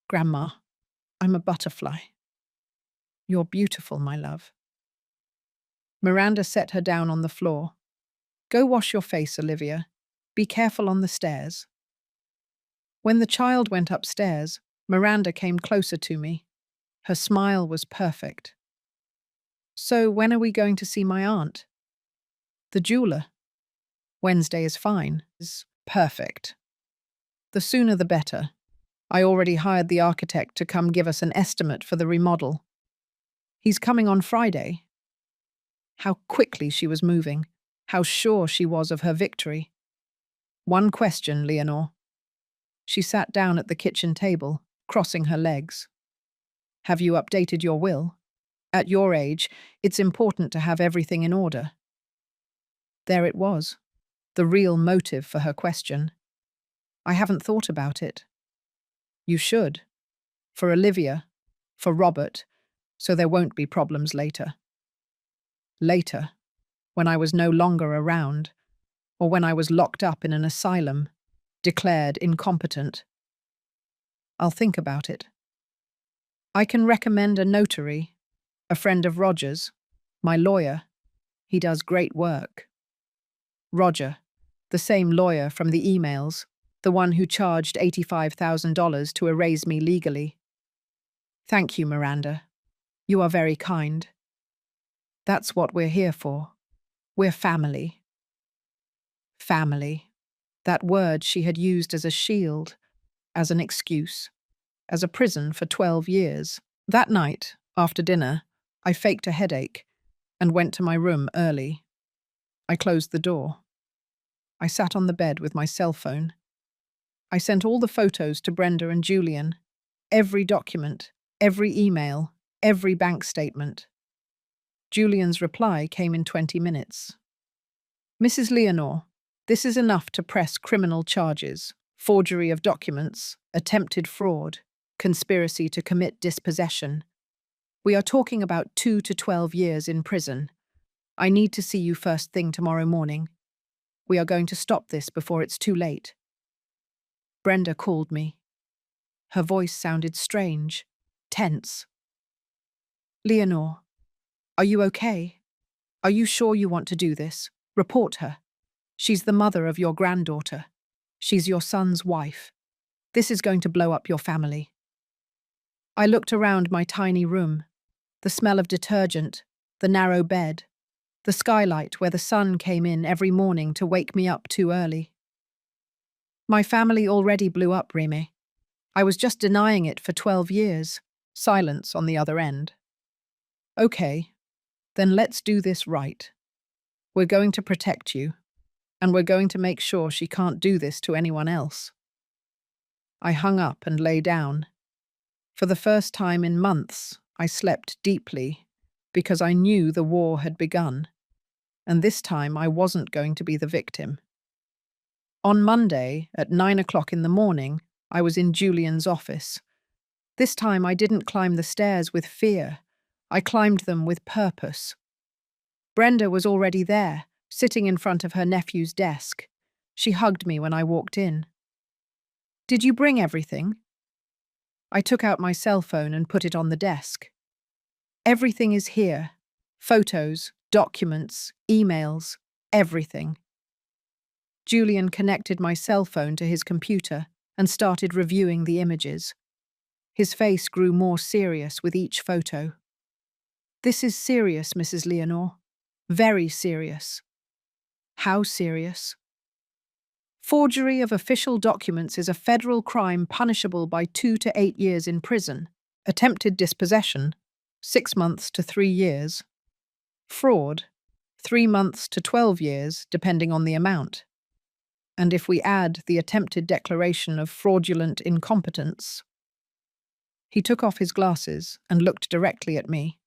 Grandma, I'm a butterfly." "You're beautiful, my love." Miranda set her down on the floor. "Go wash your face, Olivia. Be careful on the stairs." When the child went upstairs, Miranda came closer to me. Her smile was perfect. "So when are we going to see my aunt?" "The jeweler." "Wednesday is fine." "Is perfect." "The sooner the better. I already hired the architect to come give us an estimate for the remodel." "He's coming on Friday." How quickly she was moving. How sure she was of her victory. "One question, Leonore." She sat down at the kitchen table, crossing her legs. "Have you updated your will? At your age, it's important to have everything in order." There it was, the real motive for her question. "I haven't thought about it." "You should. For Olivia, for Robert, so there won't be problems later." Later, when I was no longer around, or when I was locked up in an asylum, declared incompetent. "I'll think about it. I can recommend a notary, a friend of Roger's, my lawyer. He does great work." Roger, the same lawyer from the emails, the one who charged $85,000 to erase me legally. "Thank you, Miranda. You are very kind. That's what we're here for. We're family." Family. That word she had used as a shield, as an excuse, as a prison for 12 years. That night, after dinner, I faked a headache and went to my room early. I closed the door. I sat on the bed with my cell phone. I sent all the photos to Brenda and Julian, every document, every email, every bank statement. Julian's reply came in 20 minutes. "Mrs. Leonore, this is enough to press criminal charges: forgery of documents, attempted fraud, conspiracy to commit dispossession. We are talking about 2 to 12 years in prison. I need to see you first thing tomorrow morning. We are going to stop this before it's too late." Brenda called me. Her voice sounded strange, tense. "Leonore, are you okay? Are you sure you want to do this? Report her. She's the mother of your granddaughter. She's your son's wife. This is going to blow up your family." I looked around my tiny room. The smell of detergent, the narrow bed, the skylight where the sun came in every morning to wake me up too early. My family already blew up, Remy. I was just denying it for 12 years. Silence on the other end. "Okay, then let's do this right. We're going to protect you, and we're going to make sure she can't do this to anyone else." I hung up and lay down. For the first time in months, I slept deeply because I knew the war had begun, and this time I wasn't going to be the victim. On Monday, at 9 o'clock in the morning, I was in Julian's office. This time I didn't climb the stairs with fear. I climbed them with purpose. Brenda was already there, sitting in front of her nephew's desk. She hugged me when I walked in. "Did you bring everything?" I took out my cell phone and put it on the desk. "Everything is here. Photos, documents, emails, everything." Julian connected my cell phone to his computer and started reviewing the images. His face grew more serious with each photo. "This is serious, Mrs. Leonore. Very serious." "How serious?" "Forgery of official documents is a federal crime punishable by 2 to 8 years in prison. Attempted dispossession, 6 months to 3 years. Fraud, 3 months to 12 years, depending on the amount. And if we add the attempted declaration of fraudulent incompetence. He took off his glasses and looked directly at me.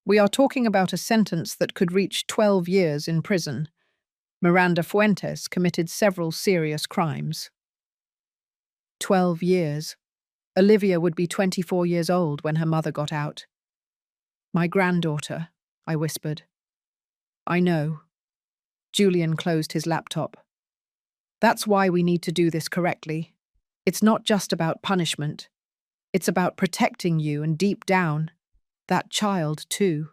We are talking about a sentence that could reach 12 years in prison. Miranda Fuentes committed several serious crimes. 12 years. Olivia would be 24 years old when her mother got out. My granddaughter, I whispered. I know. Julian closed his laptop. That's why we need to do this correctly. It's not just about punishment. It's about protecting you and deep down, that child too.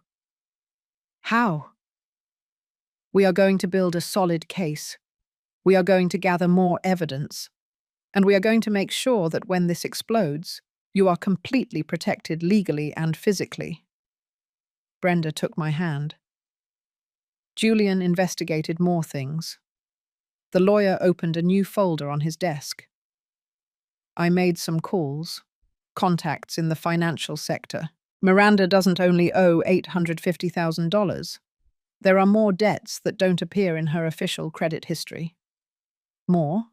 How? We are going to build a solid case. We are going to gather more evidence. And we are going to make sure that when this explodes, you are completely protected legally and physically. Brenda took my hand. Julian investigated more things. The lawyer opened a new folder on his desk. I made some calls, contacts in the financial sector. Miranda doesn't only owe $850,000. There are more debts that don't appear in her official credit history. More?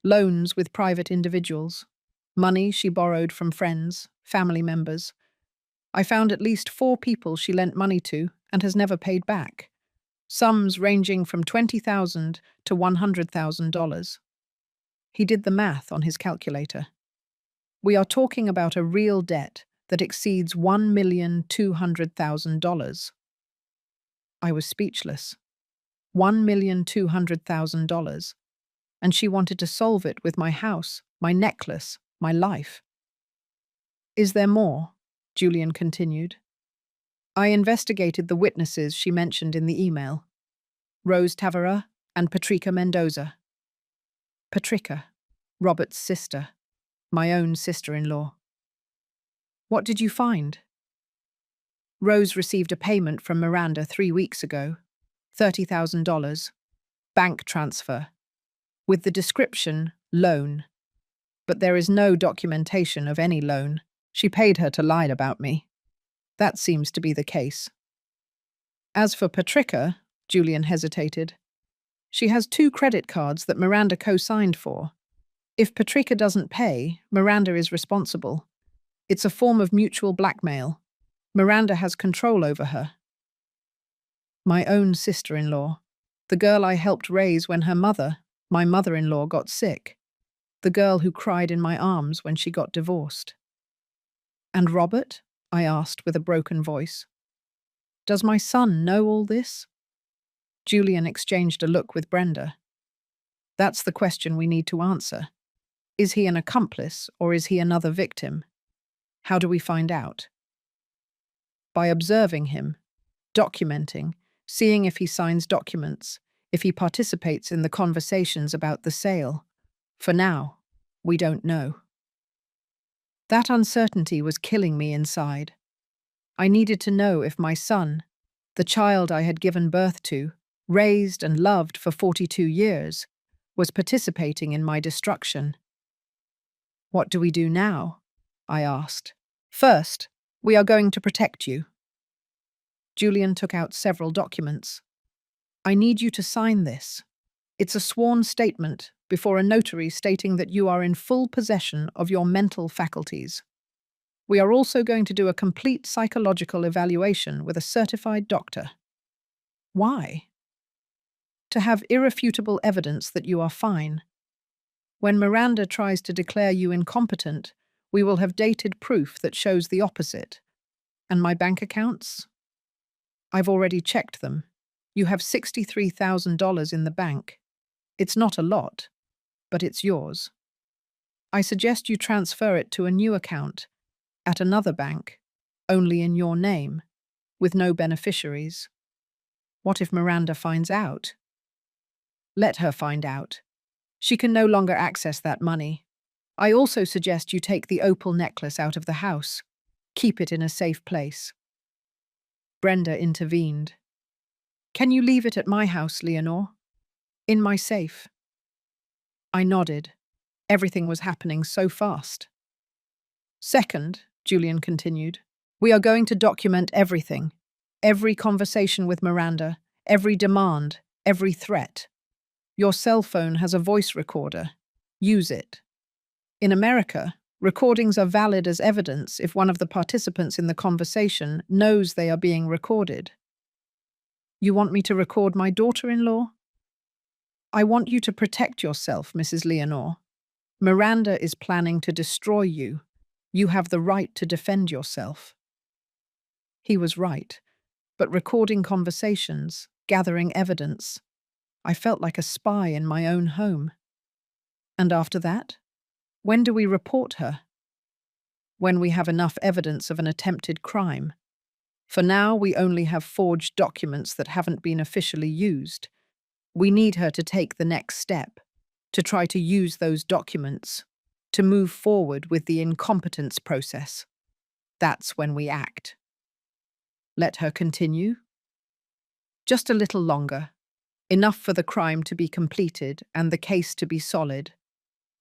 Loans with private individuals. Money she borrowed from friends, family members. I found at least 4 people she lent money to and has never paid back. Sums ranging from $20,000 to $100,000. He did the math on his calculator. We are talking about a real debt that exceeds $1,200,000. I was speechless. $1,200,000. And she wanted to solve it with my house, my necklace, my life. Is there more? Julian continued. I investigated the witnesses she mentioned in the email. Rose Tavera and Patricia Mendoza. Patricia, Robert's sister, my own sister-in-law. What did you find? Rose received a payment from Miranda 3 weeks ago, $30,000, bank transfer, with the description, loan. But there is no documentation of any loan. She paid her to lie about me. That seems to be the case. As for Patricia, Julian hesitated. She has 2 credit cards that Miranda co-signed for. If Patricia doesn't pay, Miranda is responsible. It's a form of mutual blackmail. Miranda has control over her. My own sister-in-law, the girl I helped raise when her mother, my mother-in-law, got sick. The girl who cried in my arms when she got divorced. And Robert? I asked with a broken voice. Does my son know all this? Julian exchanged a look with Brenda. That's the question we need to answer. Is he an accomplice or is he another victim? How do we find out? By observing him, documenting, seeing if he signs documents, if he participates in the conversations about the sale. For now, we don't know. That uncertainty was killing me inside. I needed to know if my son, the child I had given birth to, raised and loved for 42 years, was participating in my destruction. What do we do now? I asked. First, we are going to protect you. Julian took out several documents. I need you to sign this. It's a sworn statement before a notary stating that you are in full possession of your mental faculties. We are also going to do a complete psychological evaluation with a certified doctor. Why? To have irrefutable evidence that you are fine. When Miranda tries to declare you incompetent, we will have dated proof that shows the opposite. And my bank accounts? I've already checked them. You have $63,000 in the bank. It's not a lot, but it's yours. I suggest you transfer it to a new account, at another bank, only in your name, with no beneficiaries. What if Miranda finds out? Let her find out. She can no longer access that money. I also suggest you take the opal necklace out of the house. Keep it in a safe place. Brenda intervened. Can you leave it at my house, Leonore? In my safe. I nodded. Everything was happening so fast. Second, Julian continued, we are going to document everything. Every conversation with Miranda, every demand, every threat. Your cell phone has a voice recorder. Use it. In America, recordings are valid as evidence if one of the participants in the conversation knows they are being recorded. You want me to record my daughter-in-law? I want you to protect yourself, Mrs. Leonore. Miranda is planning to destroy you. You have the right to defend yourself. He was right, but recording conversations, gathering evidence, I felt like a spy in my own home. And after that? When do we report her? When we have enough evidence of an attempted crime. For now, we only have forged documents that haven't been officially used. We need her to take the next step, to try to use those documents, to move forward with the incompetence process. That's when we act. Let her continue? Just a little longer. Enough for the crime to be completed and the case to be solid.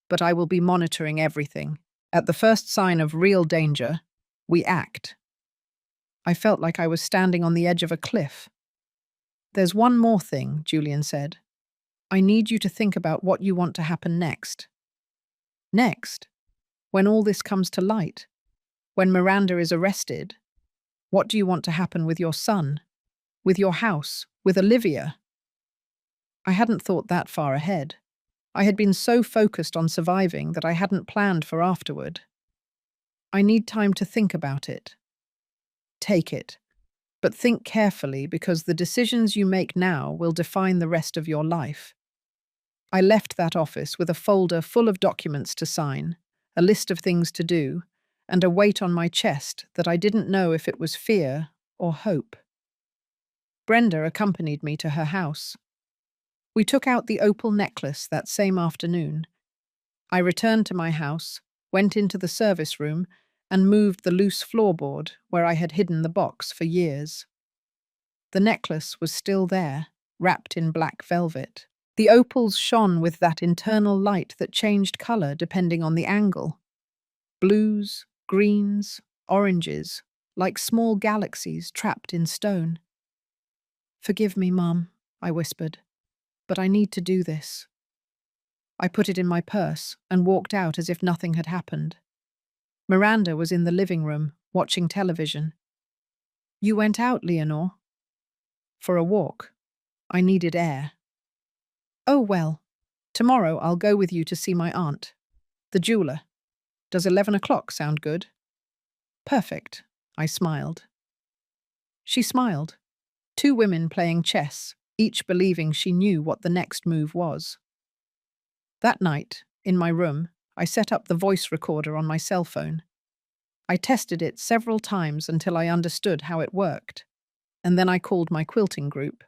But I will be monitoring everything. At the first sign of real danger, we act. I felt like I was standing on the edge of a cliff. There's one more thing, Julian said. I need you to think about what you want to happen next. Next? When all this comes to light? When Miranda is arrested? What do you want to happen with your son? With your house? With Olivia? I hadn't thought that far ahead. I had been so focused on surviving that I hadn't planned for afterward. I need time to think about it. Take it, but think carefully because the decisions you make now will define the rest of your life. I left that office with a folder full of documents to sign, a list of things to do, and a weight on my chest that I didn't know if it was fear or hope. Brenda accompanied me to her house. We took out the opal necklace that same afternoon. I returned to my house, went into the service room, and moved the loose floorboard where I had hidden the box for years. The necklace was still there, wrapped in black velvet. The opals shone with that internal light that changed color depending on the angle. Blues, greens, oranges, like small galaxies trapped in stone. "Forgive me, Mum," I whispered, "but I need to do this." I put it in my purse and walked out as if nothing had happened. Miranda was in the living room, watching television. "You went out, Leonore?" "For a walk. I needed air." "Oh, well. Tomorrow I'll go with you to see my aunt, the jeweler. Does 11 o'clock sound good?" "Perfect," I smiled. She smiled. Two women playing chess, each believing she knew what the next move was. That night, in my room, I set up the voice recorder on my cell phone. I tested it several times until I understood how it worked, and then I called my quilting group,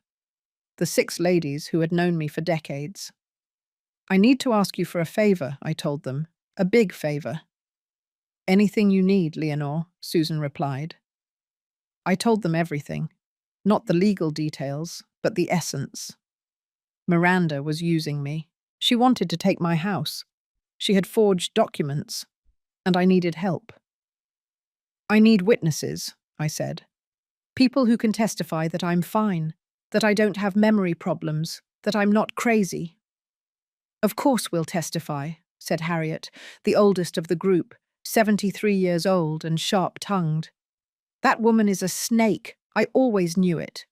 the 6 ladies who had known me for decades. "I need to ask you for a favor," I told them, "a big favor." "Anything you need, Leonore," Susan replied. I told them everything, not the legal details, but the essence. Miranda was using me. She wanted to take my house. She had forged documents, and I needed help. "I need witnesses," I said. "People who can testify that I'm fine, that I don't have memory problems, that I'm not crazy." "Of course we'll testify," said Harriet, the oldest of the group, 73 years old and sharp-tongued. "That woman is a snake. I always knew it."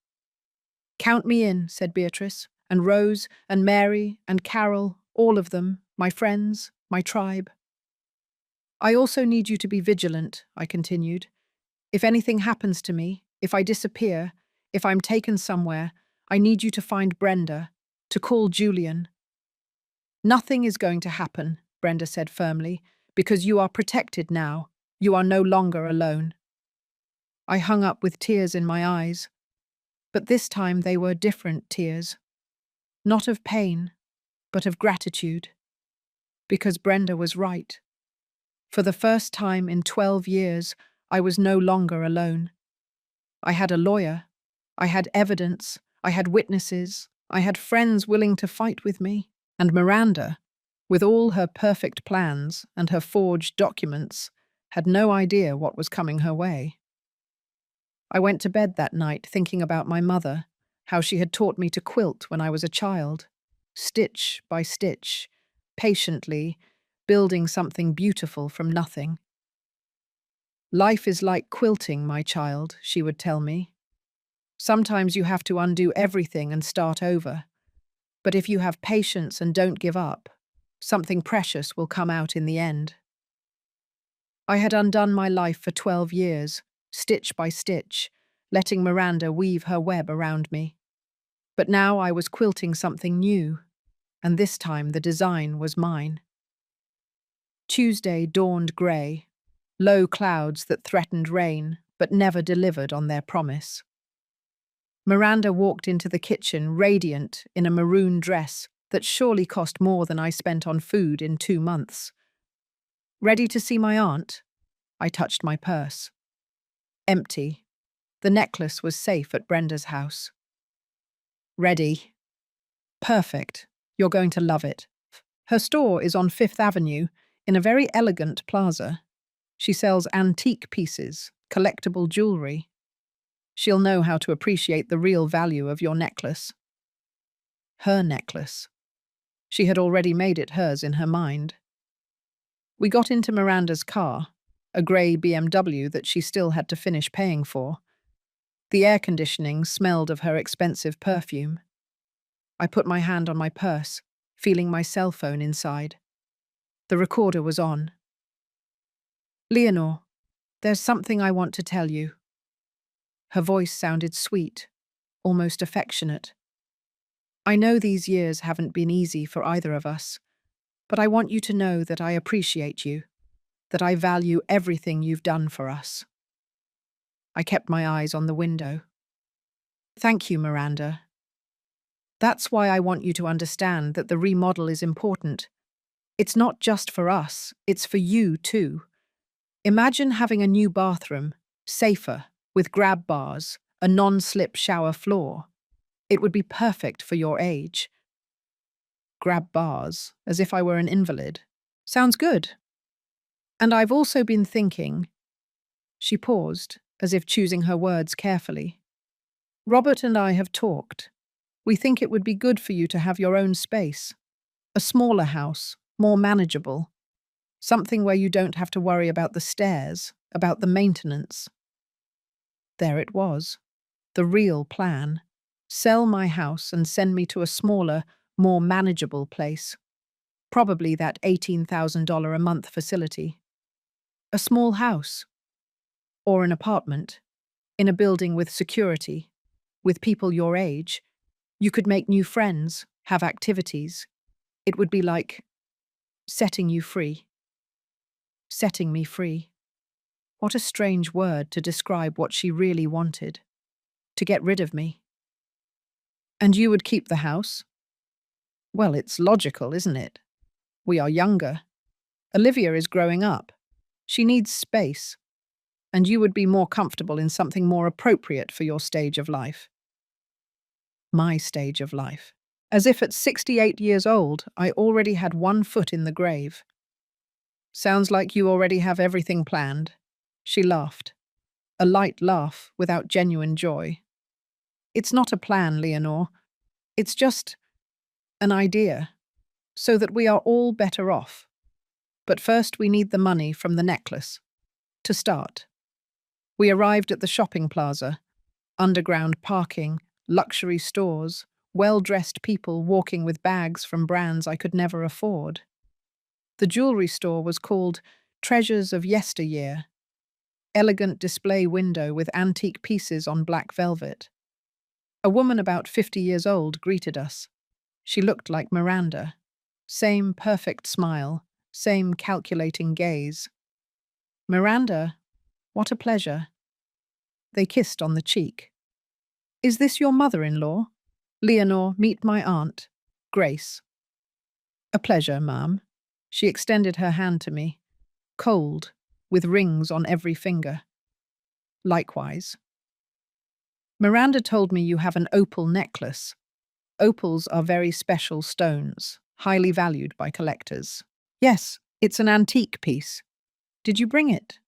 "Count me in," said Beatrice, and Rose, and Mary, and Carol, all of them, my friends, my tribe. "I also need you to be vigilant," I continued. "If anything happens to me, if I disappear, if I'm taken somewhere, I need you to find Brenda, to call Julian." "Nothing is going to happen," Brenda said firmly, "because you are protected now. You are no longer alone." I hung up with tears in my eyes. But this time they were different tears. Not of pain, but of gratitude. Because Brenda was right. For the first time in 12 years, I was no longer alone. I had a lawyer. I had evidence. I had witnesses. I had friends willing to fight with me. And Miranda, with all her perfect plans and her forged documents, had no idea what was coming her way. I went to bed that night thinking about my mother, how she had taught me to quilt when I was a child, stitch by stitch, patiently, building something beautiful from nothing. Life is like quilting, my child, she would tell me. Sometimes you have to undo everything and start over. But if you have patience and don't give up, something precious will come out in the end. I had undone my life for 12 years, stitch by stitch, letting Miranda weave her web around me. But now I was quilting something new, and this time the design was mine. Tuesday dawned grey, low clouds that threatened rain but never delivered on their promise. Miranda walked into the kitchen radiant in a maroon dress that surely cost more than I spent on food in 2 months. Ready to see my aunt? I touched my purse. Empty. The necklace was safe at Brenda's house. Ready. Perfect. You're going to love it. Her store is on Fifth Avenue in a very elegant plaza. She sells antique pieces, collectible jewelry. She'll know how to appreciate the real value of your necklace. Her necklace. She had already made it hers in her mind. We got into Miranda's car, a grey BMW that she still had to finish paying for. The air conditioning smelled of her expensive perfume. I put my hand on my purse, feeling my cell phone inside. The recorder was on. Leonore, there's something I want to tell you. Her voice sounded sweet, almost affectionate. I know these years haven't been easy for either of us, but I want you to know that I appreciate you, that I value everything you've done for us. I kept my eyes on the window. Thank you, Miranda. That's why I want you to understand that the remodel is important. It's not just for us, it's for you too. Imagine having a new bathroom, safer, with grab bars, a non-slip shower floor. It would be perfect for your age. Grab bars, as if I were an invalid. Sounds good. And I've also been thinking. She paused, as if choosing her words carefully. Robert and I have talked. We think it would be good for you to have your own space. A smaller house, more manageable. Something where you don't have to worry about the stairs, about the maintenance. There it was. The real plan. Sell my house and send me to a smaller, more manageable place. Probably that $18,000 a month facility. A small house. Or an apartment. In a building with security. With people your age. You could make new friends, have activities. It would be like setting you free. Setting me free. What a strange word to describe what she really wanted. To get rid of me. And you would keep the house? Well, it's logical, isn't it? We are younger. Olivia is growing up. She needs space. And you would be more comfortable in something more appropriate for your stage of life. My stage of life. As if at 68 years old, I already had one foot in the grave. Sounds like you already have everything planned. She laughed. A light laugh without genuine joy. It's not a plan, Leonore. It's just an idea, so that we are all better off. But first we need the money from the necklace. To start. We arrived at the shopping plaza. Underground parking, luxury stores, well-dressed people walking with bags from brands I could never afford. The jewelry store was called Treasures of Yesteryear. Elegant display window with antique pieces on black velvet. A woman about 50 years old greeted us. She looked like Miranda. Same perfect smile, same calculating gaze. Miranda, what a pleasure. They kissed on the cheek. Is this your mother-in-law? Leonore, meet my aunt, Grace. A pleasure, ma'am. She extended her hand to me, cold, with rings on every finger. Likewise. Miranda told me you have an opal necklace. Opals are very special stones, highly valued by collectors. Yes, it's an antique piece. Did you bring it?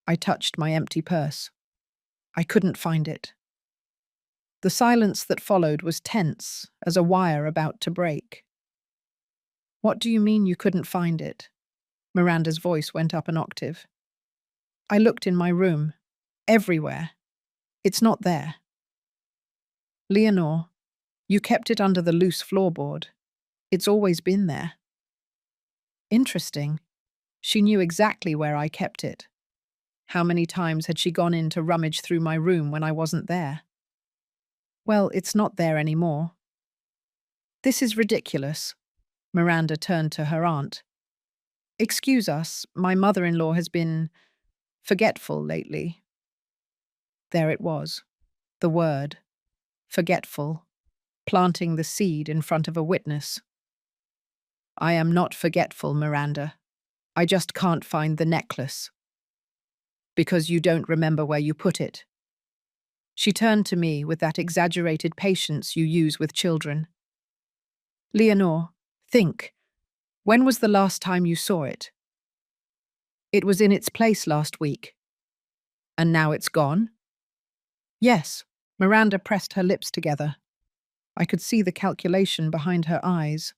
I touched my empty purse. I couldn't find it. The silence that followed was tense as a wire about to break. What do you mean you couldn't find it? Miranda's voice went up an octave. I looked in my room. Everywhere. It's not there. Leonore, you kept it under the loose floorboard. It's always been there. Interesting. She knew exactly where I kept it. How many times had she gone in to rummage through my room when I wasn't there? Well, it's not there anymore. This is ridiculous. Miranda turned to her aunt. Excuse us, my mother-in-law has been forgetful lately. There it was, the word, forgetful, planting the seed in front of a witness. I am not forgetful, Miranda. I just can't find the necklace. Because you don't remember where you put it. She turned to me with that exaggerated patience you use with children. Leonore, think. When was the last time you saw it? It was in its place last week. And now it's gone? Yes. Miranda pressed her lips together. I could see the calculation behind her eyes.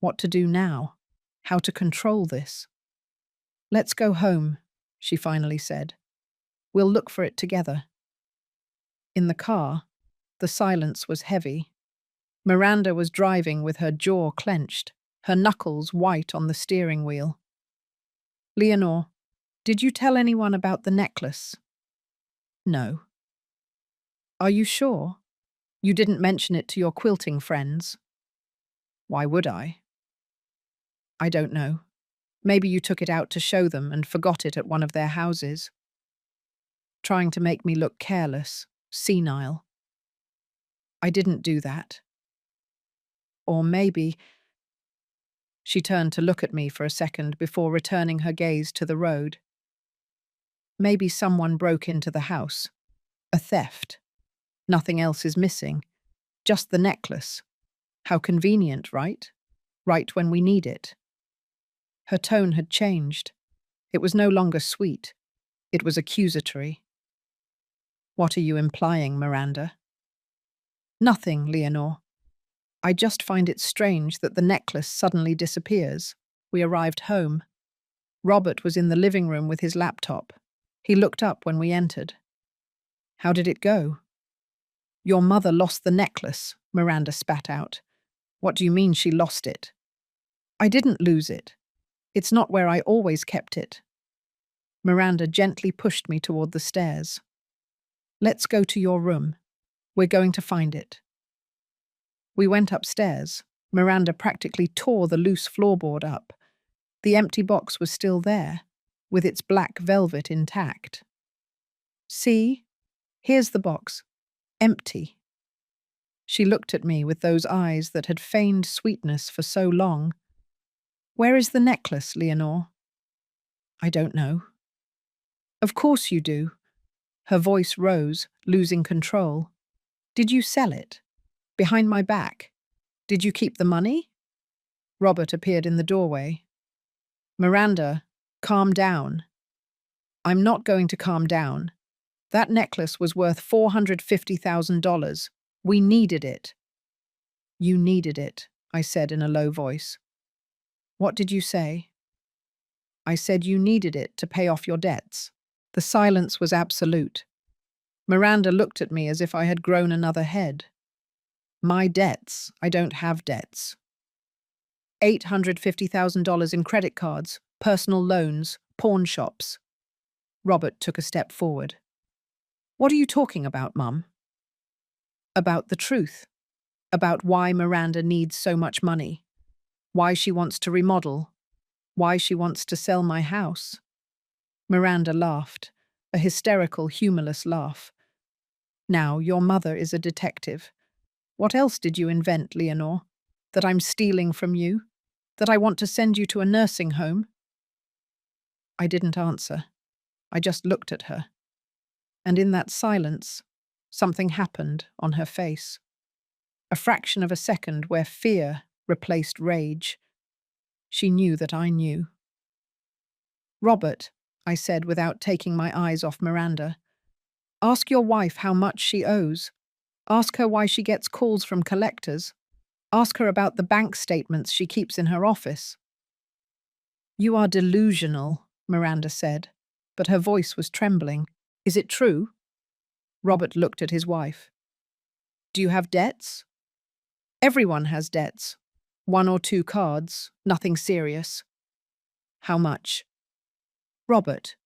What to do now? How to control this? Let's go home, she finally said. We'll look for it together. In the car, the silence was heavy. Miranda was driving with her jaw clenched, her knuckles white on the steering wheel. Leonore, did you tell anyone about the necklace? No. Are you sure? You didn't mention it to your quilting friends? Why would I? I don't know. Maybe you took it out to show them and forgot it at one of their houses. Trying to make me look careless, senile. I didn't do that. Or maybe... She turned to look at me for a second before returning her gaze to the road. Maybe someone broke into the house. A theft. Nothing else is missing. Just the necklace. How convenient, right? Right when we need it. Her tone had changed. It was no longer sweet. It was accusatory. What are you implying, Miranda? Nothing, Leonore. I just find it strange that the necklace suddenly disappears. We arrived home. Robert was in the living room with his laptop. He looked up when we entered. How did it go? Your mother lost the necklace, Miranda spat out. What do you mean she lost it? I didn't lose it. It's not where I always kept it. Miranda gently pushed me toward the stairs. Let's go to your room. We're going to find it. We went upstairs. Miranda practically tore the loose floorboard up. The empty box was still there, with its black velvet intact. See? Here's the box. Empty. She looked at me with those eyes that had feigned sweetness for so long. Where is the necklace, Leonore? I don't know. Of course you do. Her voice rose, losing control. Did you sell it? Behind my back? Did you keep the money? Robert appeared in the doorway. Miranda, calm down. I'm not going to calm down. That necklace was worth $450,000. We needed it. You needed it, I said in a low voice. What did you say? I said you needed it to pay off your debts. The silence was absolute. Miranda looked at me as if I had grown another head. My debts? I don't have debts. $850,000 in credit cards, personal loans, pawn shops. Robert took a step forward. What are you talking about, Mum? About the truth. About why Miranda needs so much money. Why she wants to remodel. Why she wants to sell my house. Miranda laughed, a hysterical, humorless laugh. Now, your mother is a detective. What else did you invent, Leonore? That I'm stealing from you? That I want to send you to a nursing home? I didn't answer. I just looked at her. And in that silence, something happened on her face. A fraction of a second where fear replaced rage. She knew that I knew. Robert, I said without taking my eyes off Miranda, Ask your wife how much she owes. Ask her why she gets calls from collectors. Ask her about the bank statements she keeps in her office. You are delusional, Miranda said, but her voice was trembling. Is it true? Robert looked at his wife. Do you have debts? Everyone has debts. 1 or 2 cards, nothing serious. How much? Robert,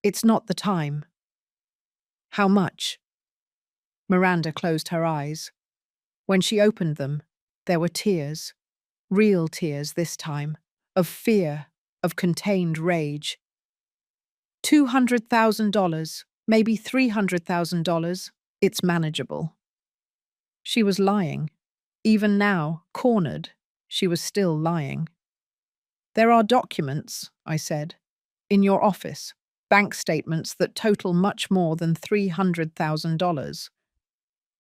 it's not the time. How much? Miranda closed her eyes. When she opened them, there were tears, real tears this time, of fear, of contained rage. $200,000, maybe $300,000. It's manageable. She was lying. Even now, cornered, she was still lying. There are documents, I said, in your office, bank statements that total much more than $300,000.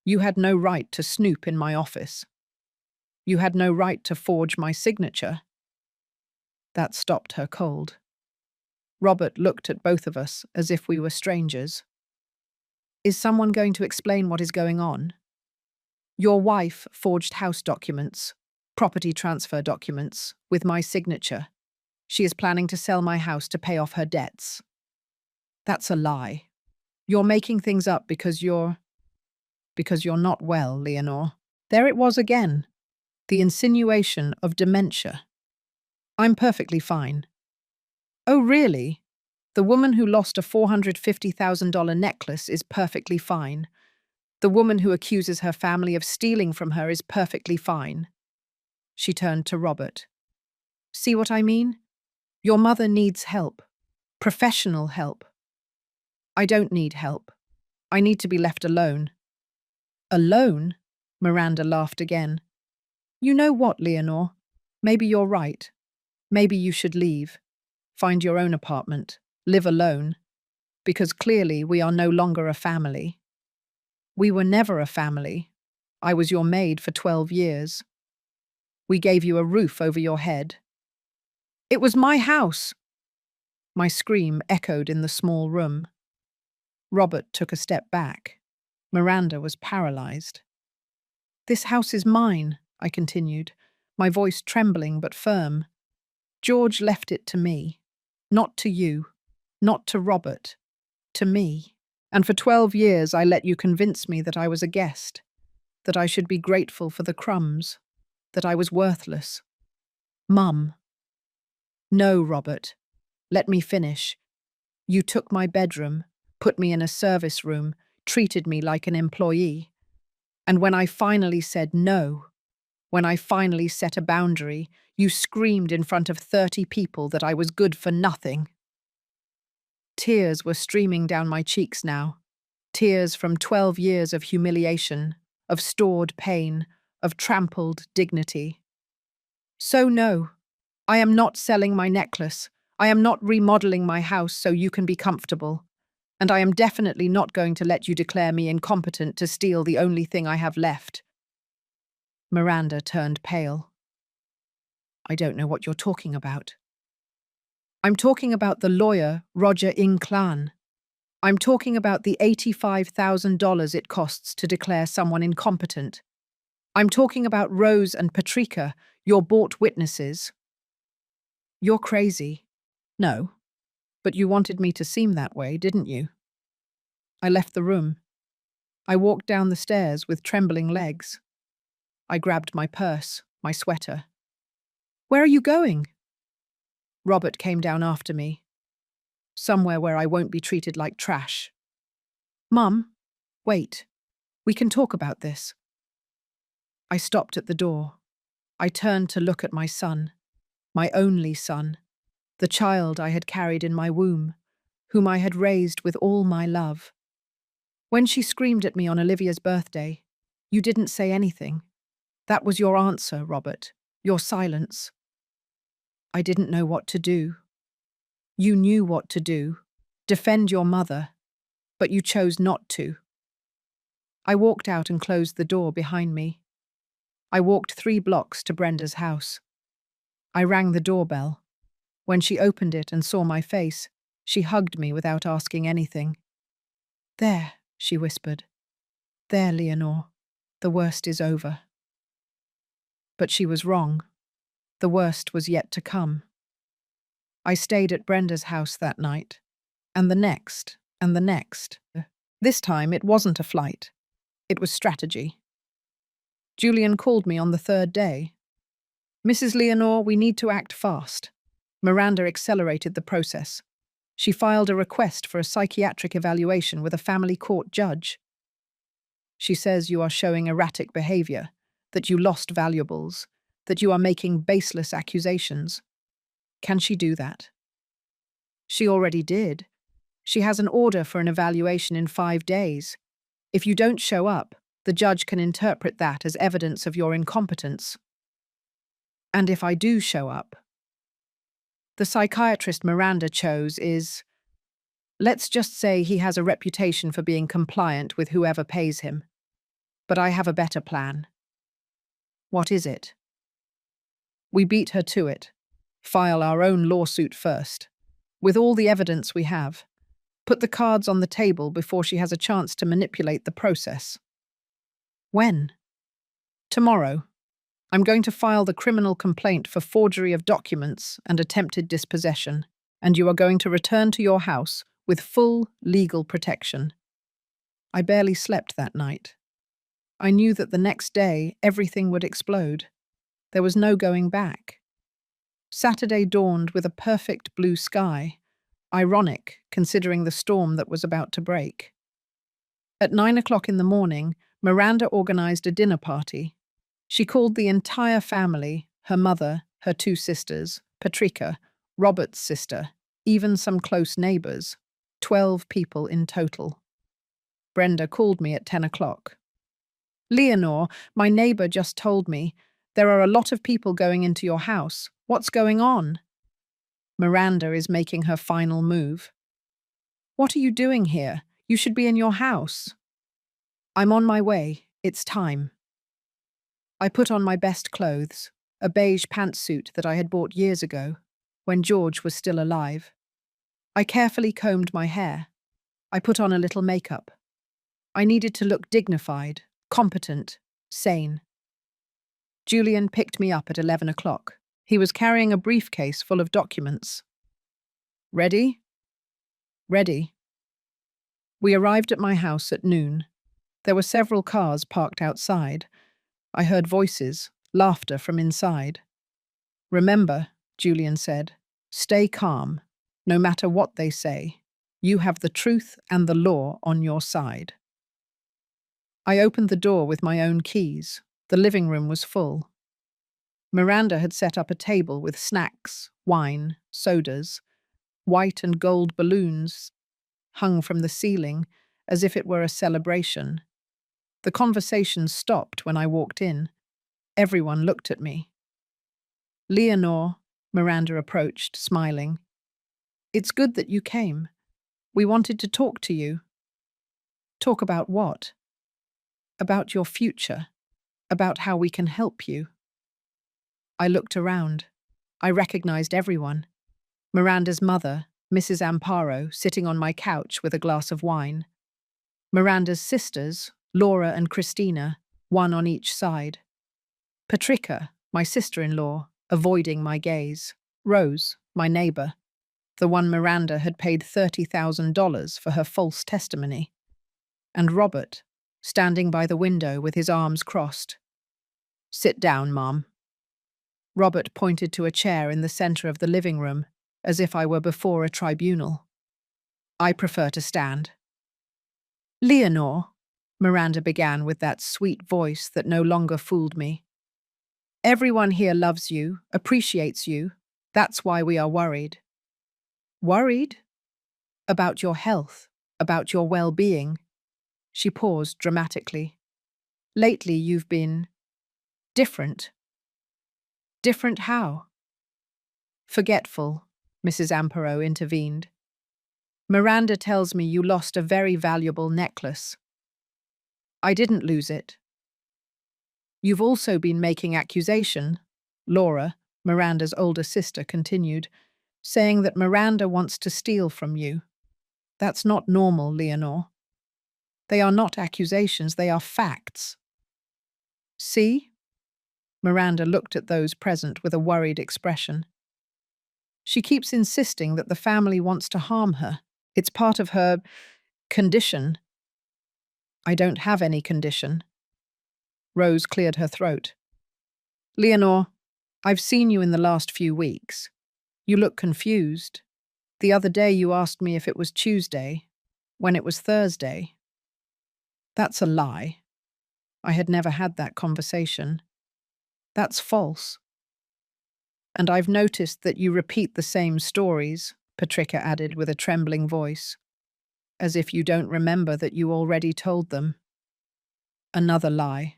You had no right to snoop in my office. You had no right to forge my signature. That stopped her cold. Robert looked at both of us as if we were strangers. Is someone going to explain what is going on? Your wife forged house documents, property transfer documents, with my signature. She is planning to sell my house to pay off her debts. That's a lie. You're making things up because you're not well, Leonore. There it was again. The insinuation of dementia. I'm perfectly fine. Oh, really? The woman who lost a $450,000 necklace is perfectly fine. The woman who accuses her family of stealing from her is perfectly fine. She turned to Robert. See what I mean? Your mother needs help. Professional help. I don't need help. I need to be left alone. Alone? Miranda laughed again. You know what, Leonore? Maybe you're right. Maybe you should leave. Find your own apartment. Live alone. Because clearly we are no longer a family. We were never a family. I was your maid for 12 years. We gave you a roof over your head. It was my house. My scream echoed in the small room. Robert took a step back. Miranda was paralyzed. This house is mine, I continued, my voice trembling but firm. George left it to me. Not to you. Not to Robert. To me. And for 12 years I let you convince me that I was a guest, that I should be grateful for the crumbs, that I was worthless. Mum. No, Robert. Let me finish. You took my bedroom, put me in a service room, treated me like an employee. And when I finally said no, when I finally set a boundary, you screamed in front of 30 people that I was good for nothing. Tears were streaming down my cheeks now. Tears from 12 years of humiliation, of stored pain, of trampled dignity. So no, I am not selling my necklace. I am not remodeling my house so you can be comfortable. And I am definitely not going to let you declare me incompetent to steal the only thing I have left. Miranda turned pale. I don't know what you're talking about. I'm talking about the lawyer, Roger Inclan. I'm talking about the $85,000 it costs to declare someone incompetent. I'm talking about Rose and Patrika, your bought witnesses. You're crazy. No, but you wanted me to seem that way, didn't you? I left the room. I walked down the stairs with trembling legs. I grabbed my purse, my sweater. Where are you going? Robert came down after me. Somewhere where I won't be treated like trash. Mum, wait. We can talk about this. I stopped at the door. I turned to look at my son, my only son, the child I had carried in my womb, whom I had raised with all my love. When she screamed at me on Olivia's birthday, you didn't say anything. That was your answer, Robert, your silence. I didn't know what to do. You knew what to do, defend your mother, but you chose not to. I walked out and closed the door behind me. I walked 3 blocks to Brenda's house. I rang the doorbell. When she opened it and saw my face, she hugged me without asking anything. There, she whispered. There, Leonore. The worst is over. But she was wrong. The worst was yet to come. I stayed at Brenda's house that night, and the next, and the next. This time it wasn't a flight. It was strategy. Julian called me on the third day. Mrs. Leonore, we need to act fast. Miranda accelerated the process. She filed a request for a psychiatric evaluation with a family court judge. She says you are showing erratic behavior, that you lost valuables, that you are making baseless accusations. Can she do that? She already did. She has an order for an evaluation in 5 days. If you don't show up, the judge can interpret that as evidence of your incompetence. And if I do show up? The psychiatrist Miranda chose is, let's just say he has a reputation for being compliant with whoever pays him. But I have a better plan. What is it? We beat her to it. File our own lawsuit first. With all the evidence we have. Put the cards on the table before she has a chance to manipulate the process. When? Tomorrow. I'm going to file the criminal complaint for forgery of documents and attempted dispossession, and you are going to return to your house with full legal protection. I barely slept that night. I knew that the next day everything would explode. There was no going back. Saturday dawned with a perfect blue sky, ironic considering the storm that was about to break. At 9 o'clock in the morning, Miranda organized a dinner party. She called the entire family, her mother, her 2 sisters, Patricia, Robert's sister, even some close neighbors, 12 people in total. Brenda called me at 10 o'clock. Leonore, my neighbor just told me, there are a lot of people going into your house. What's going on? Miranda is making her final move. What are you doing here? You should be in your house. I'm on my way. It's time. I put on my best clothes, a beige pantsuit that I had bought years ago, when George was still alive. I carefully combed my hair. I put on a little makeup. I needed to look dignified, competent, sane. Julian picked me up at 11 o'clock. He was carrying a briefcase full of documents. Ready? Ready. We arrived at my house at noon. There were several cars parked outside. I heard voices, laughter from inside. Remember, Julian said, stay calm. No matter what they say, you have the truth and the law on your side. I opened the door with my own keys. The living room was full. Miranda had set up a table with snacks, wine, sodas, white and gold balloons hung from the ceiling as if it were a celebration. The conversation stopped when I walked in. Everyone looked at me. Leonore, Miranda approached, smiling. It's good that you came. We wanted to talk to you. Talk about what? About your future. About how we can help you. I looked around. I recognized everyone. Miranda's mother, Mrs. Amparo, sitting on my couch with a glass of wine. Miranda's sisters, Laura and Christina, one on each side. Patricia, my sister-in-law, avoiding my gaze. Rose, my neighbor, the one Miranda had paid $30,000 for her false testimony. And Robert, standing by the window with his arms crossed. Sit down, Mom. Robert pointed to a chair in the center of the living room, as if I were before a tribunal. I prefer to stand. Leonore, Miranda began with that sweet voice that no longer fooled me. Everyone here loves you, appreciates you. That's why we are worried. Worried? About your health, about your well-being. She paused dramatically. Lately you've been different. Different how? Forgetful, Mrs. Amparo intervened. Miranda tells me you lost a very valuable necklace. I didn't lose it. You've also been making accusation, Laura, Miranda's older sister, continued, saying that Miranda wants to steal from you. That's not normal, Leonore. They are not accusations, they are facts. See? Miranda looked at those present with a worried expression. She keeps insisting that the family wants to harm her. It's part of her condition. I don't have any condition. Rose cleared her throat. Leonore, I've seen you in the last few weeks. You look confused. The other day you asked me if it was Tuesday, when it was Thursday. That's a lie. I had never had that conversation. That's false. And I've noticed that you repeat the same stories, Patricia added with a trembling voice, as if you don't remember that you already told them. Another lie.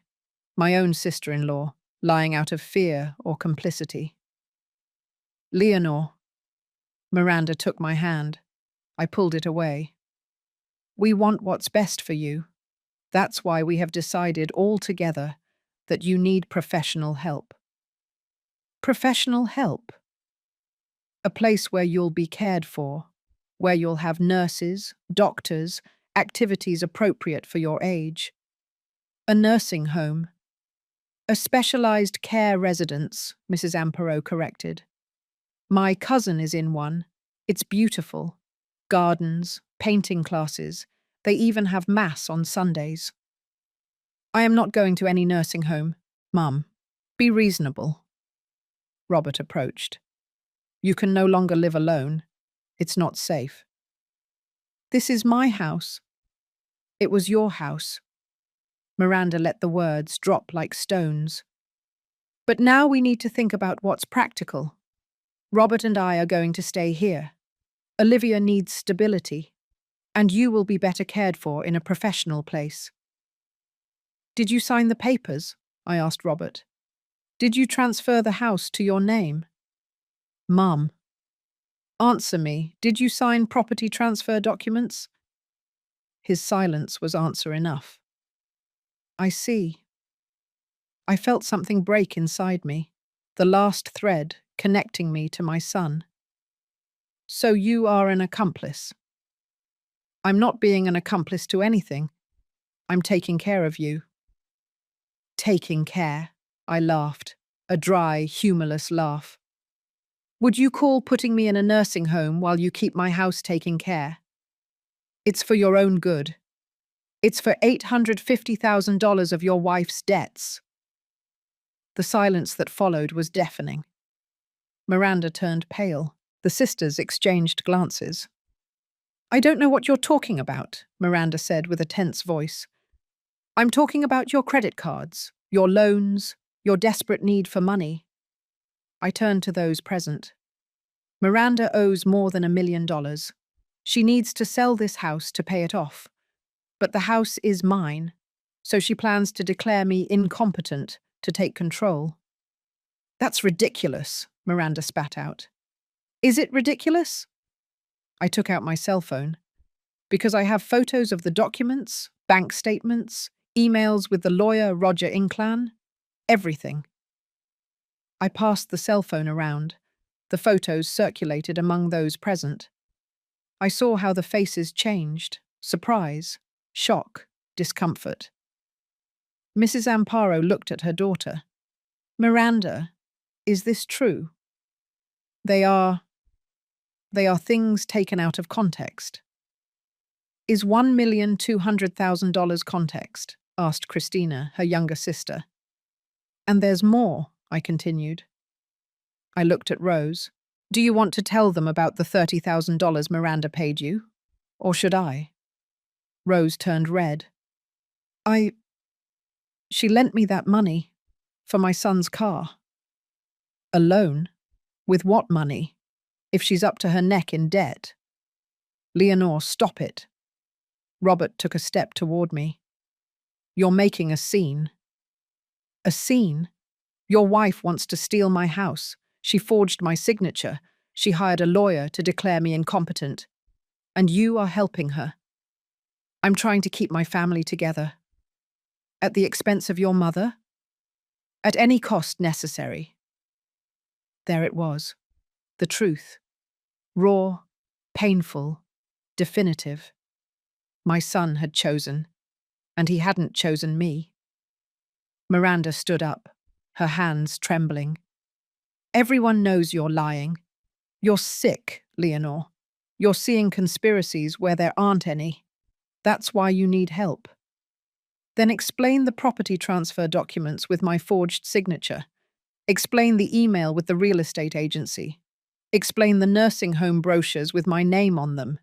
My own sister-in-law, lying out of fear or complicity. Leonore. Miranda took my hand. I pulled it away. We want what's best for you. That's why we have decided all together that you need professional help. Professional help? A place where you'll be cared for, where you'll have nurses, doctors, activities appropriate for your age. A nursing home. A specialized care residence, Mrs. Amparo corrected. My cousin is in one. It's beautiful. Gardens, painting classes. They even have mass on Sundays. I am not going to any nursing home. Mum, be reasonable. Robert approached. You can no longer live alone. It's not safe. This is my house. It was your house. Miranda let the words drop like stones. But now we need to think about what's practical. Robert and I are going to stay here. Olivia needs stability, and you will be better cared for in a professional place. Did you sign the papers? I asked Robert. Did you transfer the house to your name? Mum. Answer me, did you sign property transfer documents? His silence was answer enough. I see. I felt something break inside me, the last thread connecting me to my son. So you are an accomplice. I'm not being an accomplice to anything. I'm taking care of you. Taking care, I laughed, a dry, humorless laugh. Would you call putting me in a nursing home while you keep my house taking care? It's for your own good. It's for $850,000 of your wife's debts. The silence that followed was deafening. Miranda turned pale. The sisters exchanged glances. I don't know what you're talking about, Miranda said with a tense voice. I'm talking about your credit cards, your loans, your desperate need for money. I turned to those present. Miranda owes more than $1 million. She needs to sell this house to pay it off. But the house is mine, so she plans to declare me incompetent to take control. That's ridiculous, Miranda spat out. Is it ridiculous? I took out my cell phone. Because I have photos of the documents, bank statements, emails with the lawyer Roger Inclan, everything. I passed the cell phone around. The photos circulated among those present. I saw how the faces changed, surprise, shock, discomfort. Mrs. Amparo looked at her daughter. Miranda, is this true? They are things taken out of context. Is $1,200,000 context? Asked Christina, her younger sister. And there's more, I continued. I looked at Rose. Do you want to tell them about the $30,000 Miranda paid you? Or should I? Rose turned red. She lent me that money for my son's car. A loan? With what money? If she's up to her neck in debt. Leonore, stop it. Robert took a step toward me. You're making a scene. A scene? Your wife wants to steal my house. She forged my signature. She hired a lawyer to declare me incompetent. And you are helping her. I'm trying to keep my family together. At the expense of your mother? At any cost necessary. There it was. The truth. Raw, painful, definitive. My son had chosen. and he hadn't chosen me. Miranda stood up, her hands trembling. Everyone knows you're lying. You're sick, Leonore. You're seeing conspiracies where there aren't any. That's why you need help. Then explain the property transfer documents with my forged signature. Explain the email with the real estate agency. Explain the nursing home brochures with my name on them.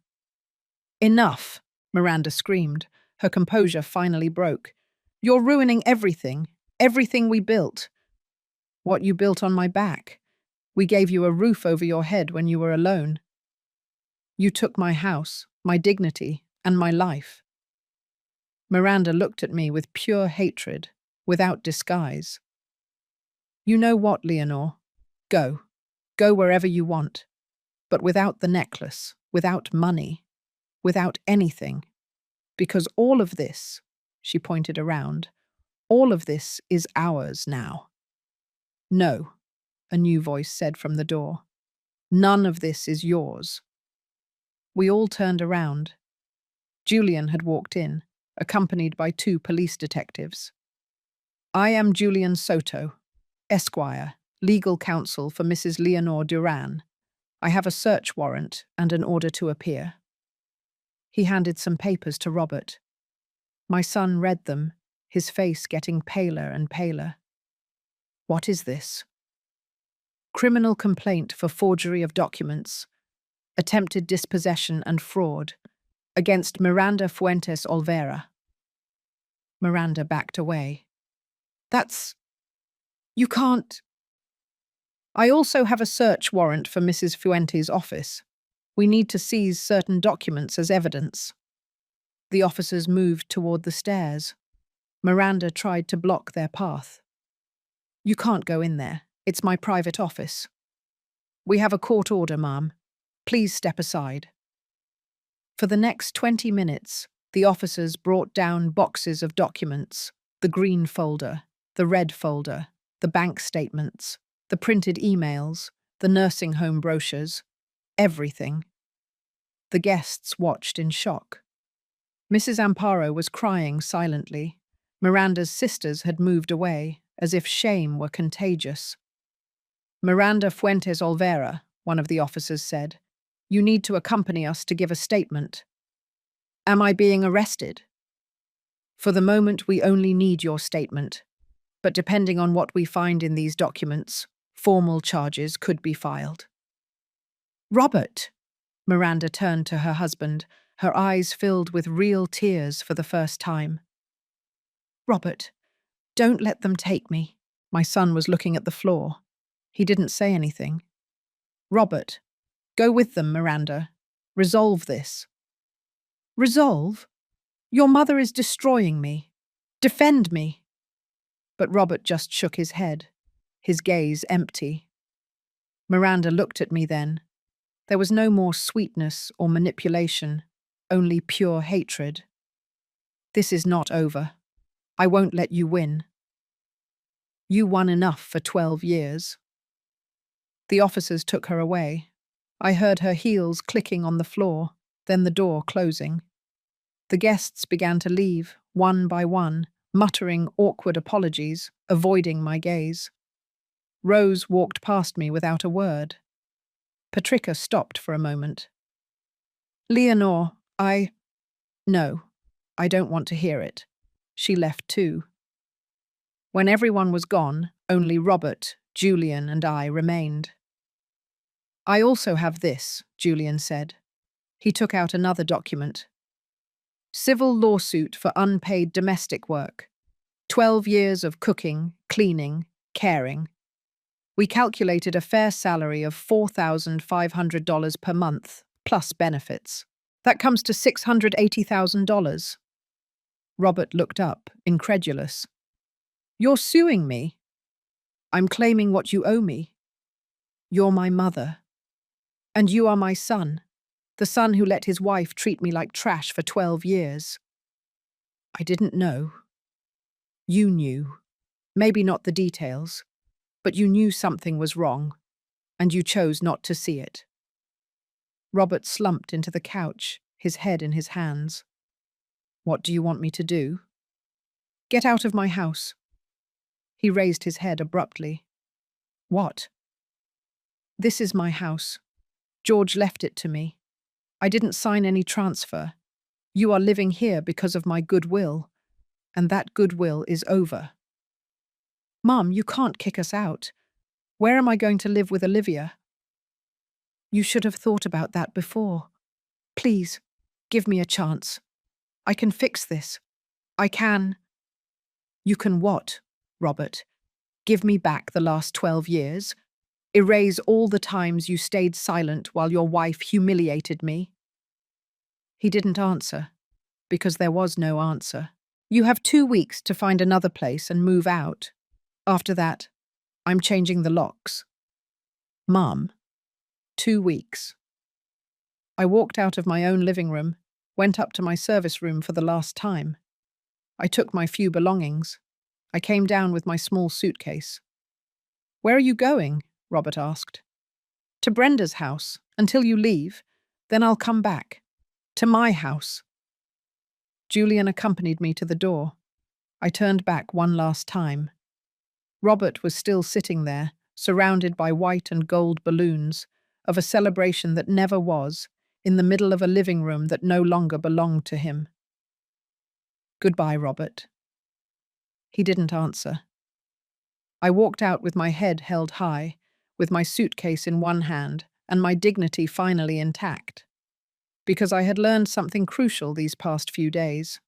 Enough, Miranda screamed. Her composure finally broke. You're ruining everything, everything we built. What you built on my back. We gave you a roof over your head when you were alone. You took my house, my dignity, and my life. Miranda looked at me with pure hatred, without disguise. You know what, Leonore? Go. Go wherever you want. But without the necklace, without money, without anything. Because all of this, she pointed around, all of this is ours now. No, a new voice said from the door. None of this is yours. We all turned around. Julian had walked in, accompanied by 2 police detectives. I am Julian Soto, Esquire, legal counsel for Mrs. Leonore Duran. I have a search warrant and an order to appear. He handed some papers to Robert. My son read them, his face getting paler and paler. What is this? Criminal complaint for forgery of documents, attempted dispossession and fraud, against Miranda Fuentes Olvera. Miranda backed away. You can't. I also have a search warrant for Mrs. Fuentes' office. We need to seize certain documents as evidence. The officers moved toward the stairs. Miranda tried to block their path. You can't go in there. It's my private office. We have a court order, ma'am. Please step aside. For the next 20 minutes, the officers brought down boxes of documents, the green folder, the red folder, the bank statements, the printed emails, the nursing home brochures, everything. The guests watched in shock. Mrs. Amparo was crying silently. Miranda's sisters had moved away, as if shame were contagious. Miranda Fuentes Olvera, one of the officers said, you need to accompany us to give a statement. Am I being arrested? For the moment, we only need your statement. But depending on what we find in these documents, formal charges could be filed. Robert! Miranda turned to her husband, her eyes filled with real tears for the first time. Robert, don't let them take me. My son was looking at the floor. He didn't say anything. Robert, go with them, Miranda. Resolve this. Resolve? Your mother is destroying me. Defend me. But Robert just shook his head, his gaze empty. Miranda looked at me then. There was no more sweetness or manipulation, only pure hatred. This is not over. I won't let you win. You won enough for 12 years. The officers took her away. I heard her heels clicking on the floor, then the door closing. The guests began to leave, one by one, muttering awkward apologies, avoiding my gaze. Rose walked past me without a word. Patricia stopped for a moment. Leonore, No, I don't want to hear it. She left too. When everyone was gone, only Robert, Julian, and I remained. I also have this, Julian said. He took out another document. Civil lawsuit for unpaid domestic work. 12 years of cooking, cleaning, caring. We calculated a fair salary of $4,500 per month, plus benefits. That comes to $680,000. Robert looked up, incredulous. You're suing me? I'm claiming what you owe me. You're my mother. And you are my son, the son who let his wife treat me like trash for 12 years. I didn't know. You knew. Maybe not the details, but you knew something was wrong, and you chose not to see it. Robert slumped into the couch, his head in his hands. What do you want me to do? Get out of my house. He raised his head abruptly. What? This is my house. George left it to me. I didn't sign any transfer. You are living here because of my goodwill, and that goodwill is over. Mum, you can't kick us out. Where am I going to live with Olivia? You should have thought about that before. Please, give me a chance. I can fix this. I can. You can what, Robert? Give me back the last 12 years? Erase all the times you stayed silent while your wife humiliated me? He didn't answer, because there was no answer. You have 2 weeks to find another place and move out. After that, I'm changing the locks. Mum, 2 weeks. I walked out of my own living room, went up to my service room for the last time. I took my few belongings. I came down with my small suitcase. Where are you going? Robert asked. To Brenda's house, until you leave. Then I'll come back. To my house. Julian accompanied me to the door. I turned back one last time. Robert was still sitting there, surrounded by white and gold balloons, of a celebration that never was, in the middle of a living room that no longer belonged to him. Goodbye, Robert. He didn't answer. I walked out with my head held high, with my suitcase in one hand and my dignity finally intact. Because I had learned something crucial these past few days.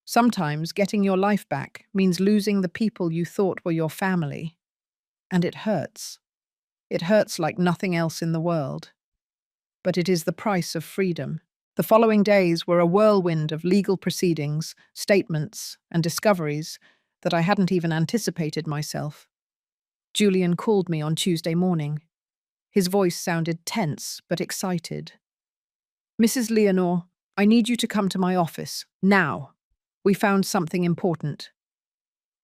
Sometimes getting your life back means losing the people you thought were your family. And it hurts. It hurts like nothing else in the world. But it is the price of freedom. The following days were a whirlwind of legal proceedings, statements, and discoveries that I hadn't even anticipated myself. Julian called me on Tuesday morning. His voice sounded tense but excited. Mrs. Leonore, I need you to come to my office, now. We found something important.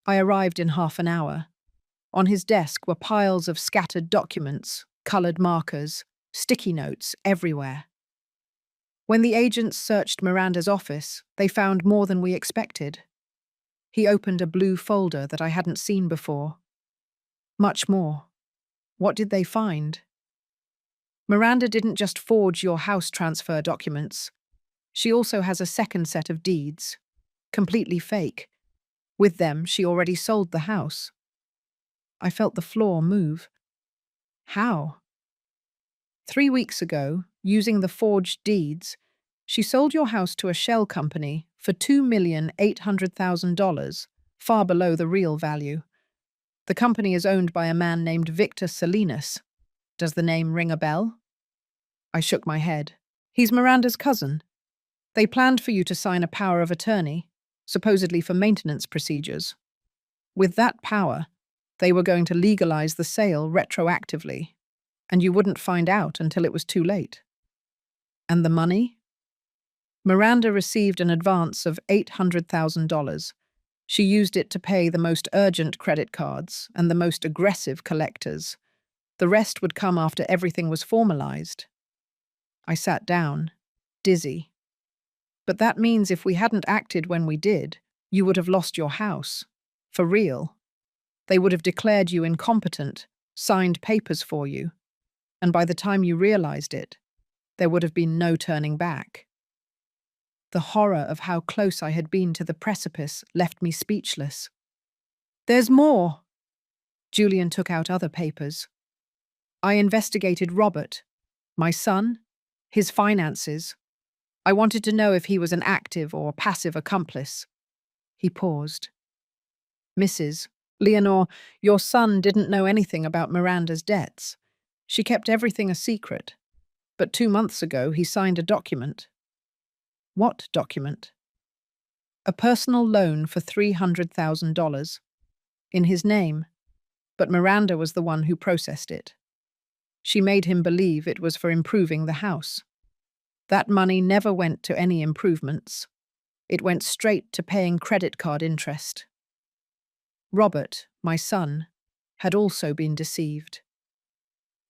I arrived in half an hour. On his desk were piles of scattered documents, coloured markers, sticky notes everywhere. When the agents searched Miranda's office, they found more than we expected. He opened a blue folder that I hadn't seen before. Much more. What did they find? Miranda didn't just forge your house transfer documents. She also has a second set of deeds, completely fake. With them, she already sold the house. I felt the floor move. How? 3 weeks ago, using the forged deeds, she sold your house to a shell company for $2,800,000, far below the real value. The company is owned by a man named Victor Salinas. Does the name ring a bell? I shook my head. He's Miranda's cousin. They planned for you to sign a power of attorney, supposedly for maintenance procedures. With that power, they were going to legalize the sale retroactively, and you wouldn't find out until it was too late. And the money? Miranda received an advance of $800,000. She used it to pay the most urgent credit cards and the most aggressive collectors. The rest would come after everything was formalized. I sat down, dizzy. But that means if we hadn't acted when we did, you would have lost your house. For real. They would have declared you incompetent, signed papers for you, and by the time you realized it, there would have been no turning back. The horror of how close I had been to the precipice left me speechless. There's more. Julian took out other papers. I investigated Robert, my son, his finances. I wanted to know if he was an active or passive accomplice. He paused. Mrs. Leonore, your son didn't know anything about Miranda's debts. She kept everything a secret. But 2 months ago, he signed a document. What document? A personal loan for $300,000. In his name. But Miranda was the one who processed it. She made him believe it was for improving the house. That money never went to any improvements. It went straight to paying credit card interest. Robert, my son, had also been deceived.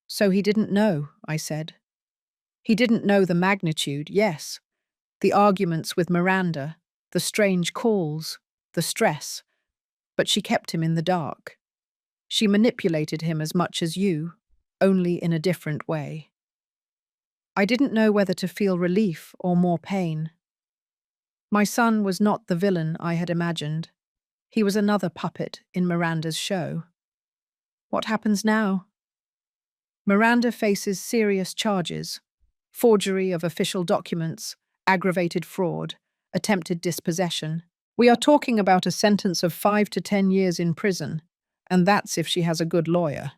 So he didn't know, I said. He didn't know the magnitude, yes. The arguments with Miranda, the strange calls, the stress, but she kept him in the dark. She manipulated him as much as you, only in a different way. I didn't know whether to feel relief or more pain. My son was not the villain I had imagined. He was another puppet in Miranda's show. What happens now? Miranda faces serious charges: forgery of official documents, aggravated fraud, attempted dispossession. We are talking about a sentence of 5 to 10 years in prison, and that's if she has a good lawyer.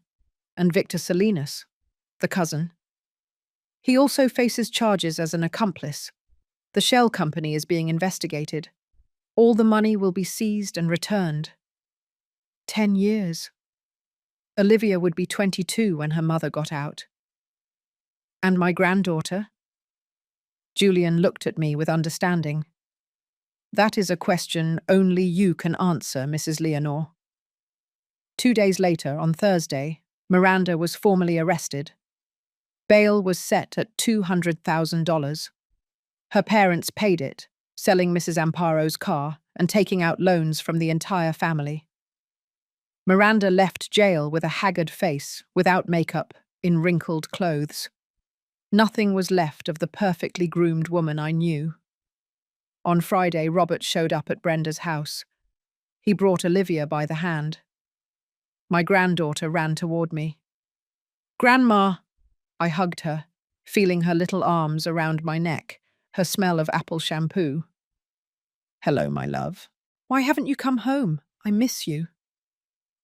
And Victor Salinas, the cousin. He also faces charges as an accomplice. The shell company is being investigated. All the money will be seized and returned. 10 years. Olivia would be 22 when her mother got out. And my granddaughter? Julian looked at me with understanding. That is a question only you can answer, Mrs. Leonore. 2 days later, on Thursday, Miranda was formally arrested. Bail was set at $200,000. Her parents paid it, selling Mrs. Amparo's car and taking out loans from the entire family. Miranda left jail with a haggard face, without makeup, in wrinkled clothes. Nothing was left of the perfectly groomed woman I knew. On Friday, Robert showed up at Brenda's house. He brought Olivia by the hand. My granddaughter ran toward me. "Grandma!" I hugged her, feeling her little arms around my neck, her smell of apple shampoo. "Hello, my love. Why haven't you come home? I miss you."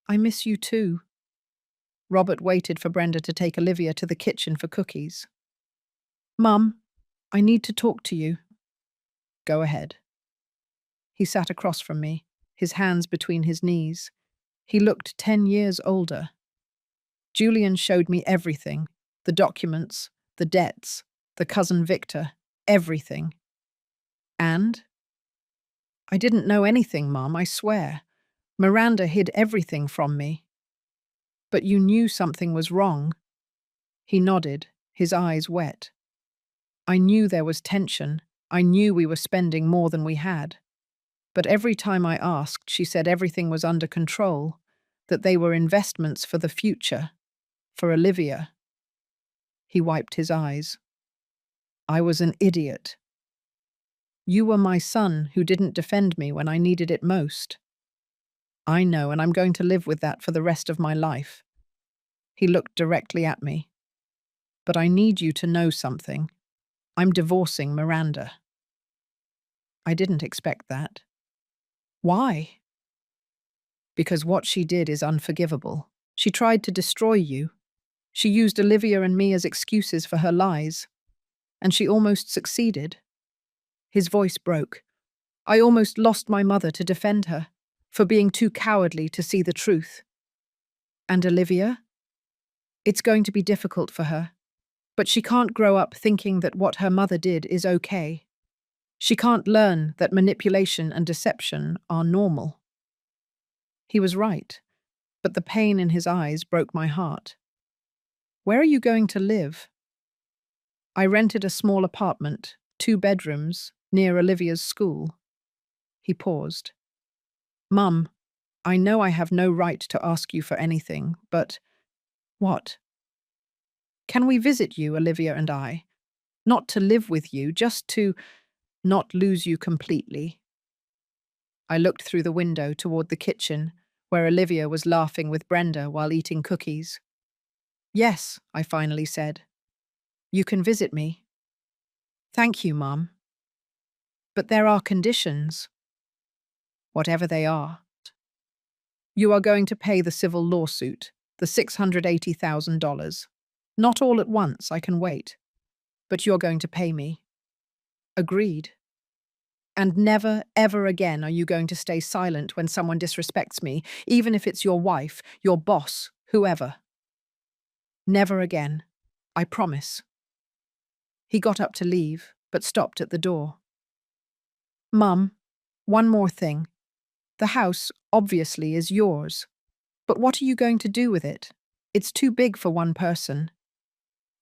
"I miss you too." Robert waited for Brenda to take Olivia to the kitchen for cookies. "Mum, I need to talk to you." "Go ahead." He sat across from me, his hands between his knees. He looked 10 years older. Julian showed me everything: the documents, the debts, the cousin Victor, everything. And? "I didn't know anything, Mum, I swear. Miranda hid everything from me." "But you knew something was wrong." He nodded, his eyes wet. "I knew there was tension. I knew we were spending more than we had. But every time I asked, she said everything was under control, that they were investments for the future, for Olivia." He wiped his eyes. "I was an idiot. You were my son who didn't defend me when I needed it most. I know, and I'm going to live with that for the rest of my life." He looked directly at me. "But I need you to know something. I'm divorcing Miranda." I didn't expect that. "Why?" "Because what she did is unforgivable. She tried to destroy you. She used Olivia and me as excuses for her lies. And she almost succeeded." His voice broke. "I almost lost my mother to defend her, for being too cowardly to see the truth." "And Olivia? It's going to be difficult for her. But she can't grow up thinking that what her mother did is okay. She can't learn that manipulation and deception are normal." He was right, but the pain in his eyes broke my heart. "Where are you going to live?" "I rented a small apartment, 2 bedrooms, near Olivia's school." He paused. "Mum, I know I have no right to ask you for anything, but—" "What?" "Can we visit you, Olivia and I? Not to live with you, just to not lose you completely." I looked through the window toward the kitchen, where Olivia was laughing with Brenda while eating cookies. "Yes," I finally said. "You can visit me." "Thank you, Mum. But there are conditions." "Whatever they are." "You are going to pay the civil lawsuit, the $680,000. Not all at once, I can wait. But you're going to pay me." "Agreed." "And never, ever again are you going to stay silent when someone disrespects me, even if it's your wife, your boss, whoever." "Never again. I promise." He got up to leave, but stopped at the door. "Mum, one more thing. The house, obviously, is yours. But what are you going to do with it? It's too big for one person."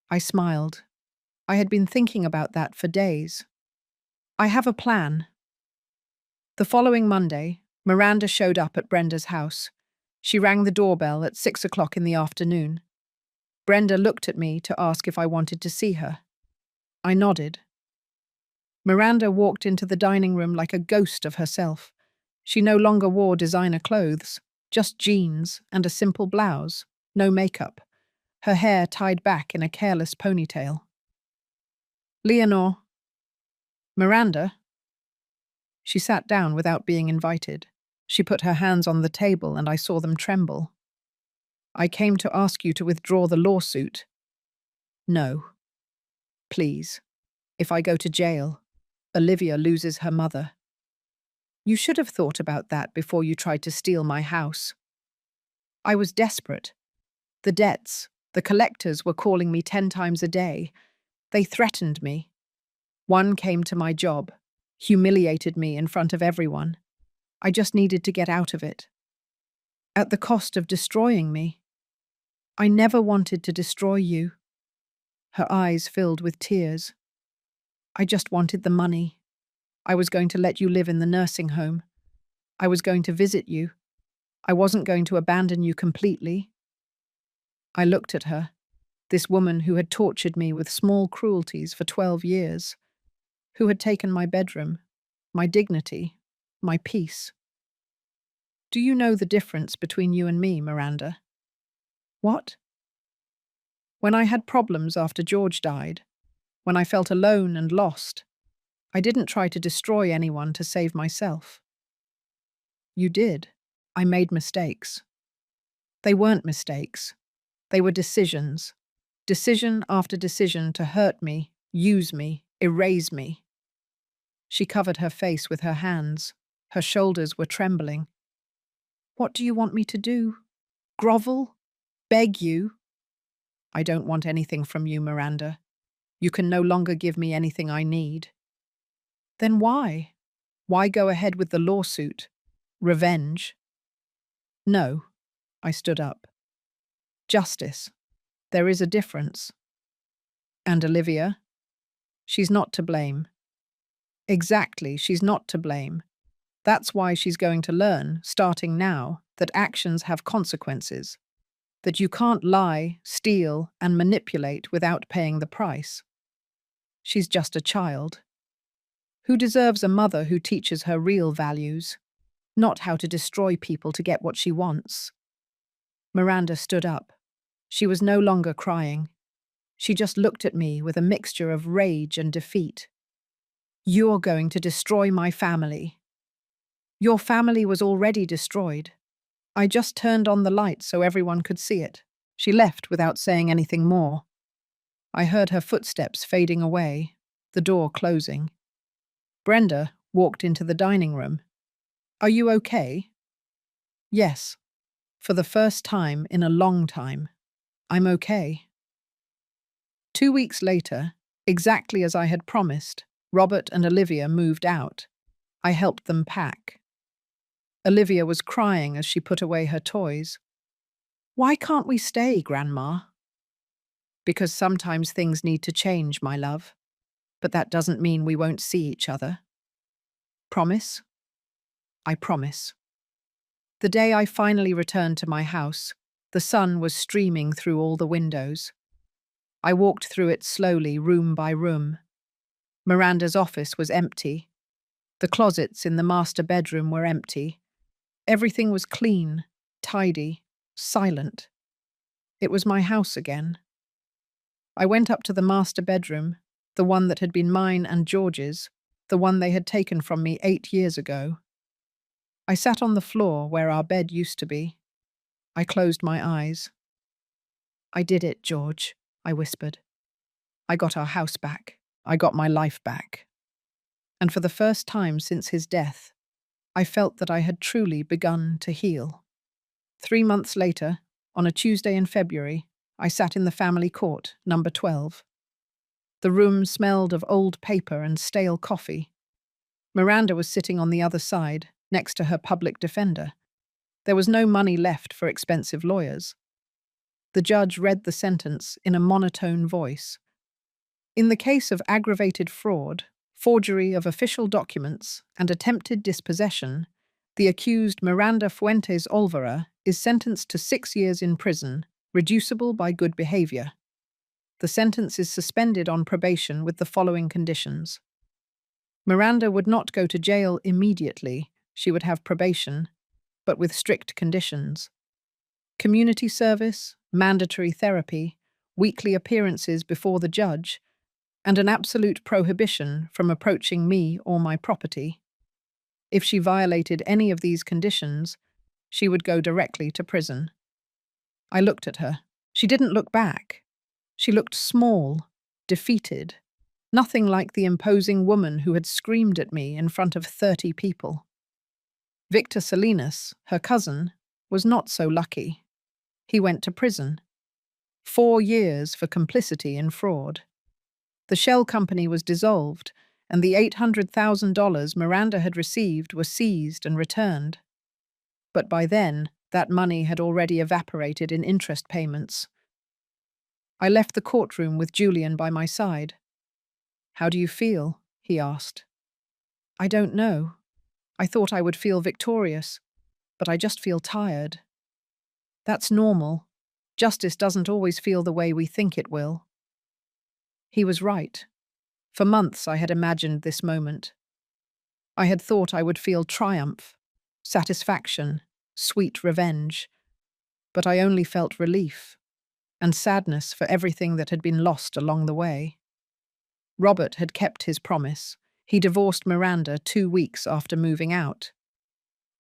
I smiled. I had been thinking about that for days. "I have a plan." The following Monday, Miranda showed up at Brenda's house. She rang the doorbell at 6 o'clock in the afternoon. Brenda looked at me to ask if I wanted to see her. I nodded. Miranda walked into the dining room like a ghost of herself. She no longer wore designer clothes, just jeans and a simple blouse, no makeup, her hair tied back in a careless ponytail. "Leonore." "Miranda?" She sat down without being invited. She put her hands on the table and I saw them tremble. "I came to ask you to withdraw the lawsuit." "No. Please. If I go to jail, Olivia loses her mother." "You should have thought about that before you tried to steal my house." I was desperate. The debts, the collectors were calling me 10 times a day. They threatened me. One came to my job, humiliated me in front of everyone. I just needed to get out of it. At the cost of destroying me. I never wanted to destroy you. Her eyes filled with tears. I just wanted the money. I was going to let you live in the nursing home. I was going to visit you. I wasn't going to abandon you completely. I looked at her, this woman who had tortured me with small cruelties for 12 years, who had taken my bedroom, my dignity, my peace. "Do you know the difference between you and me, Miranda?" "What?" "When I had problems after George died, when I felt alone and lost, I didn't try to destroy anyone to save myself." "You did. I made mistakes." "They weren't mistakes. They were decisions. Decision after decision to hurt me, use me, erase me." She covered her face with her hands. Her shoulders were trembling. "What do you want me to do? Grovel? Beg you?" "I don't want anything from you, Miranda. You can no longer give me anything I need." "Then why? Why go ahead with the lawsuit? Revenge?" "No." I stood up. "Justice. There is a difference." "And Olivia?" "She's not to blame." "Exactly, she's not to blame. That's why she's going to learn, starting now, that actions have consequences. That you can't lie, steal, and manipulate without paying the price. She's just a child. Who deserves a mother who teaches her real values, not how to destroy people to get what she wants." Miranda stood up. She was no longer crying. She just looked at me with a mixture of rage and defeat. "You're going to destroy my family." "Your family was already destroyed. I just turned on the light so everyone could see it." She left without saying anything more. I heard her footsteps fading away, the door closing. Brenda walked into the dining room. "Are you okay?" "Yes. For the first time in a long time. I'm okay." 2 weeks later, exactly as I had promised, Robert and Olivia moved out. I helped them pack. Olivia was crying as she put away her toys. "Why can't we stay, Grandma?" "Because sometimes things need to change, my love. But that doesn't mean we won't see each other." "Promise?" "I promise." The day I finally returned to my house, the sun was streaming through all the windows. I walked through it slowly, room by room. Miranda's office was empty. The closets in the master bedroom were empty. Everything was clean, tidy, silent. It was my house again. I went up to the master bedroom, the one that had been mine and George's, the one they had taken from me 8 years ago. I sat on the floor where our bed used to be. I closed my eyes. "I did it, George," I whispered. "I got our house back. I got my life back." And for the first time since his death, I felt that I had truly begun to heal. 3 months later, on a Tuesday in February, I sat in the family court, number 12. The room smelled of old paper and stale coffee. Miranda was sitting on the other side, next to her public defender. There was no money left for expensive lawyers. The judge read the sentence in a monotone voice. In the case of aggravated fraud, forgery of official documents, and attempted dispossession, The accused Miranda Fuentes Olvera is sentenced to 6 years in prison, reducible by good behavior. The sentence is suspended on probation with the following conditions. Miranda would not go to jail immediately, she would have probation, but with strict conditions. Community service, mandatory therapy, weekly appearances before the judge, and an absolute prohibition from approaching me or my property. If she violated any of these conditions, she would go directly to prison. I looked at her. She didn't look back. She looked small, defeated, nothing like the imposing woman who had screamed at me in front of 30 people. Victor Salinas, her cousin, was not so lucky. He went to prison. 4 years for complicity in fraud. The shell company was dissolved, and the $800,000 Miranda had received were seized and returned. But by then, that money had already evaporated in interest payments. I left the courtroom with Julian by my side. "How do you feel?" he asked. "I don't know. I thought I would feel victorious, but I just feel tired." "That's normal. Justice doesn't always feel the way we think it will." He was right. For months I had imagined this moment. I had thought I would feel triumph, satisfaction, sweet revenge, but I only felt relief and sadness for everything that had been lost along the way. Robert had kept his promise. He divorced Miranda 2 weeks after moving out.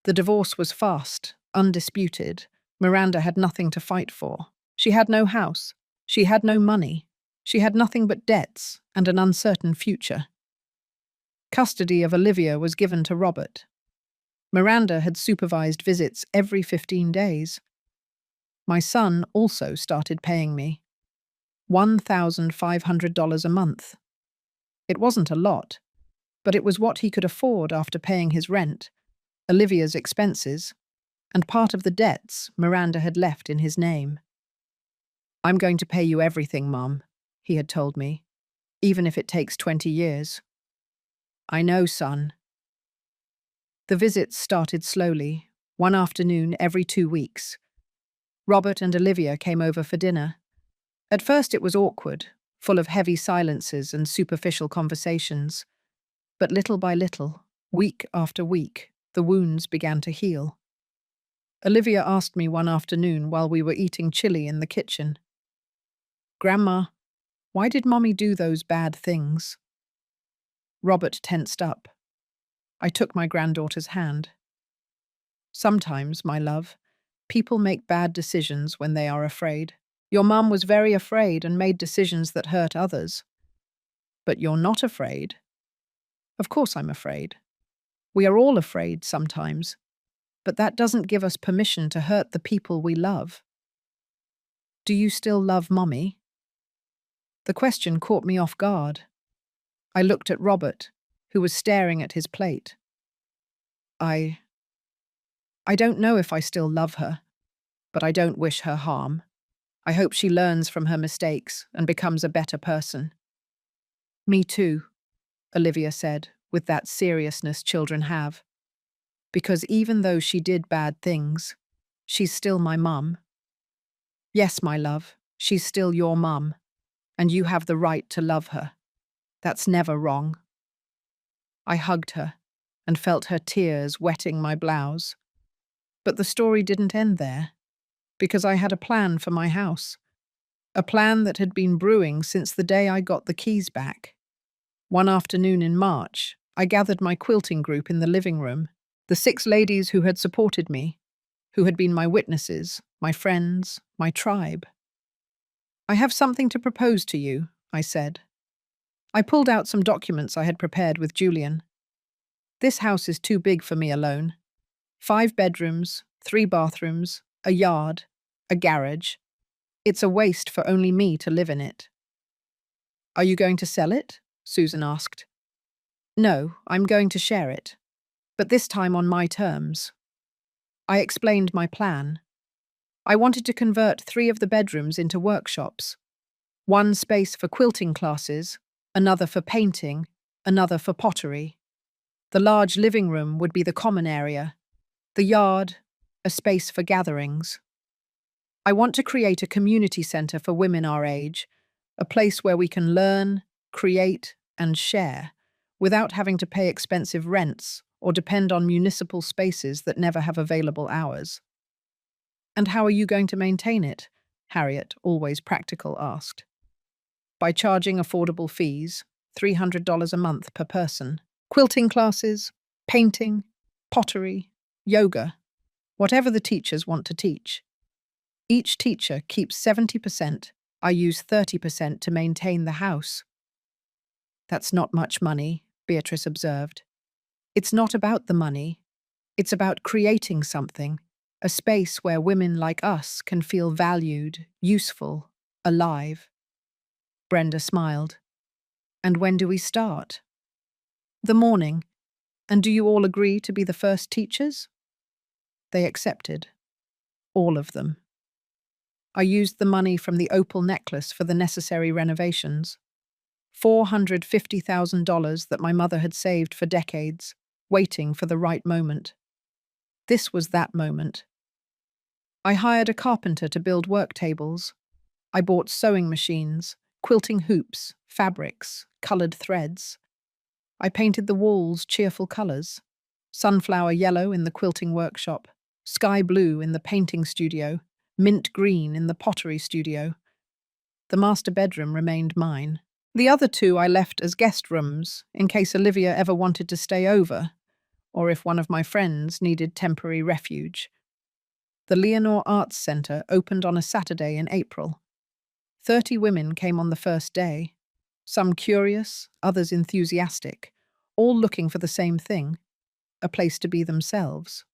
The divorce was fast, undisputed. Miranda had nothing to fight for. She had no house. She had no money. She had nothing but debts and an uncertain future. Custody of Olivia was given to Robert. Miranda had supervised visits every 15 days. My son also started paying me $1,500 a month. It wasn't a lot, but it was what he could afford after paying his rent, Olivia's expenses, and part of the debts Miranda had left in his name. "I'm going to pay you everything, Mom," he had told me, "even if it takes 20 years. "I know, son." The visits started slowly, one afternoon every 2 weeks. Robert and Olivia came over for dinner. At first it was awkward, full of heavy silences and superficial conversations. But little by little, week after week, the wounds began to heal. Olivia asked me one afternoon while we were eating chili in the kitchen, "Grandma, why did Mommy do those bad things?" Robert tensed up. I took my granddaughter's hand. "Sometimes, my love, people make bad decisions when they are afraid. Your mum was very afraid and made decisions that hurt others. But you're not afraid." "Of course I'm afraid. We are all afraid sometimes. But that doesn't give us permission to hurt the people we love." "Do you still love Mommy?" The question caught me off guard. I looked at Robert, who was staring at his plate. I don't know if I still love her, but I don't wish her harm. I hope she learns from her mistakes and becomes a better person." "Me too," Olivia said, with that seriousness children have. "Because even though she did bad things, she's still my mum." "Yes, my love, she's still your mum, and you have the right to love her. That's never wrong." I hugged her and felt her tears wetting my blouse. But the story didn't end there, because I had a plan for my house. A plan that had been brewing since the day I got the keys back. One afternoon in March, I gathered my quilting group in the living room, the 6 ladies who had supported me, who had been my witnesses, my friends, my tribe. "I have something to propose to you," I said. I pulled out some documents I had prepared with Julian. "This house is too big for me alone. 5 bedrooms, 3 bathrooms, a yard, a garage. It's a waste for only me to live in it." "Are you going to sell it?" Susan asked. "No, I'm going to share it, but this time on my terms." I explained my plan. I wanted to convert 3 of the bedrooms into workshops. One space for quilting classes, another for painting, another for pottery. The large living room would be the common area, The yard, a space for gatherings. I want to create a community centre for women our age, a place where we can learn, create, and share, without having to pay expensive rents or depend on municipal spaces that never have available hours. And how are you going to maintain it? Harriet, always practical, asked. By charging affordable fees, $300 a month per person. Quilting classes, painting, pottery, yoga, whatever the teachers want to teach. Each teacher keeps 70%. I use 30% to maintain the house. That's not much money, Beatrice observed. It's not about the money. It's about creating something, a space where women like us can feel valued, useful, alive. Brenda smiled. And when do we start? The morning. And do you all agree to be the first teachers? They accepted. All of them. I used the money from the opal necklace for the necessary renovations. $450,000 that my mother had saved for decades, waiting for the right moment. This was that moment. I hired a carpenter to build work tables. I bought sewing machines, quilting hoops, fabrics, coloured threads. I painted the walls cheerful colours. Sunflower yellow in the quilting workshop, sky blue in the painting studio, mint green in the pottery studio. The master bedroom remained mine. The other two I left as guest rooms, in case Olivia ever wanted to stay over, or if one of my friends needed temporary refuge. The Leonore Arts Centre opened on a Saturday in April. 30 women came on the first day, some curious, others enthusiastic, all looking for the same thing, a place to be themselves.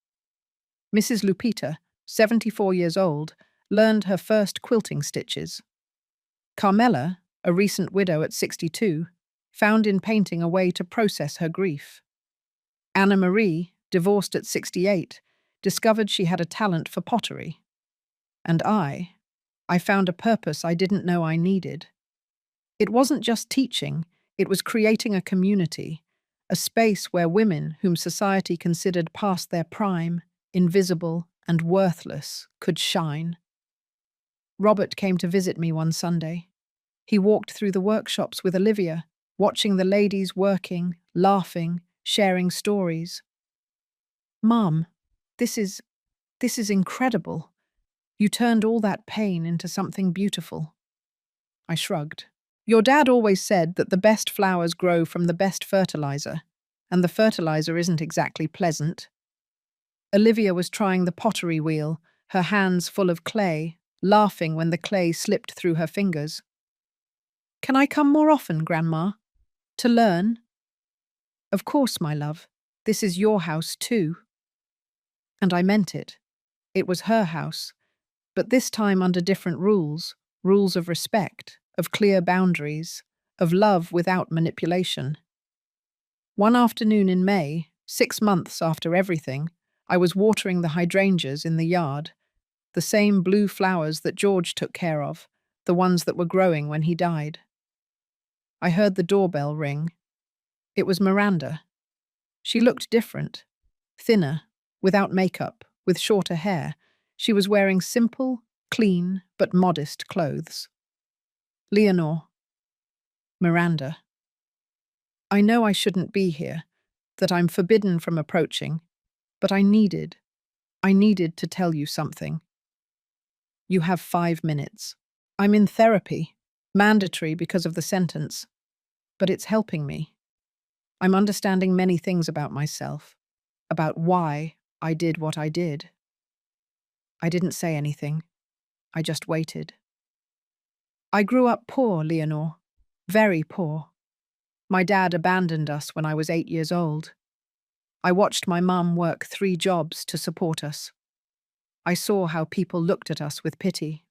Mrs. Lupita, 74 years old, learned her first quilting stitches. Carmela, a recent widow at 62, found in painting a way to process her grief. Anna Marie, divorced at 68, discovered she had a talent for pottery. And I found a purpose I didn't know I needed. It wasn't just teaching, it was creating a community, a space where women whom society considered past their prime, invisible and worthless, could shine. Robert came to visit me one Sunday. He walked through the workshops with Olivia, watching the ladies working, laughing, sharing stories. "Mom, this is incredible. You turned all that pain into something beautiful." I shrugged. "Your dad always said that the best flowers grow from the best fertilizer, and the fertilizer isn't exactly pleasant." Olivia was trying the pottery wheel, her hands full of clay, laughing when the clay slipped through her fingers. "Can I come more often, Grandma? To learn?" "Of course, my love. This is your house too." And I meant it. It was her house, but this time under different rules, rules of respect, of clear boundaries, of love without manipulation. One afternoon in May, 6 months after everything, I was watering the hydrangeas in the yard, the same blue flowers that George took care of, the ones that were growing when he died. I heard the doorbell ring. It was Miranda. She looked different, thinner, without makeup, with shorter hair. She was wearing simple, clean, but modest clothes. "Leonore." "Miranda." "I know I shouldn't be here, that I'm forbidden from approaching, but I needed to tell you something." "You have 5 minutes. I'm in therapy, mandatory because of the sentence, but it's helping me. I'm understanding many things about myself, about why I did what I did." I didn't say anything. I just waited. "I grew up poor, Leonore. Very poor. My dad abandoned us when I was 8 years old. I watched my mum work 3 jobs to support us. I saw how people looked at us with pity.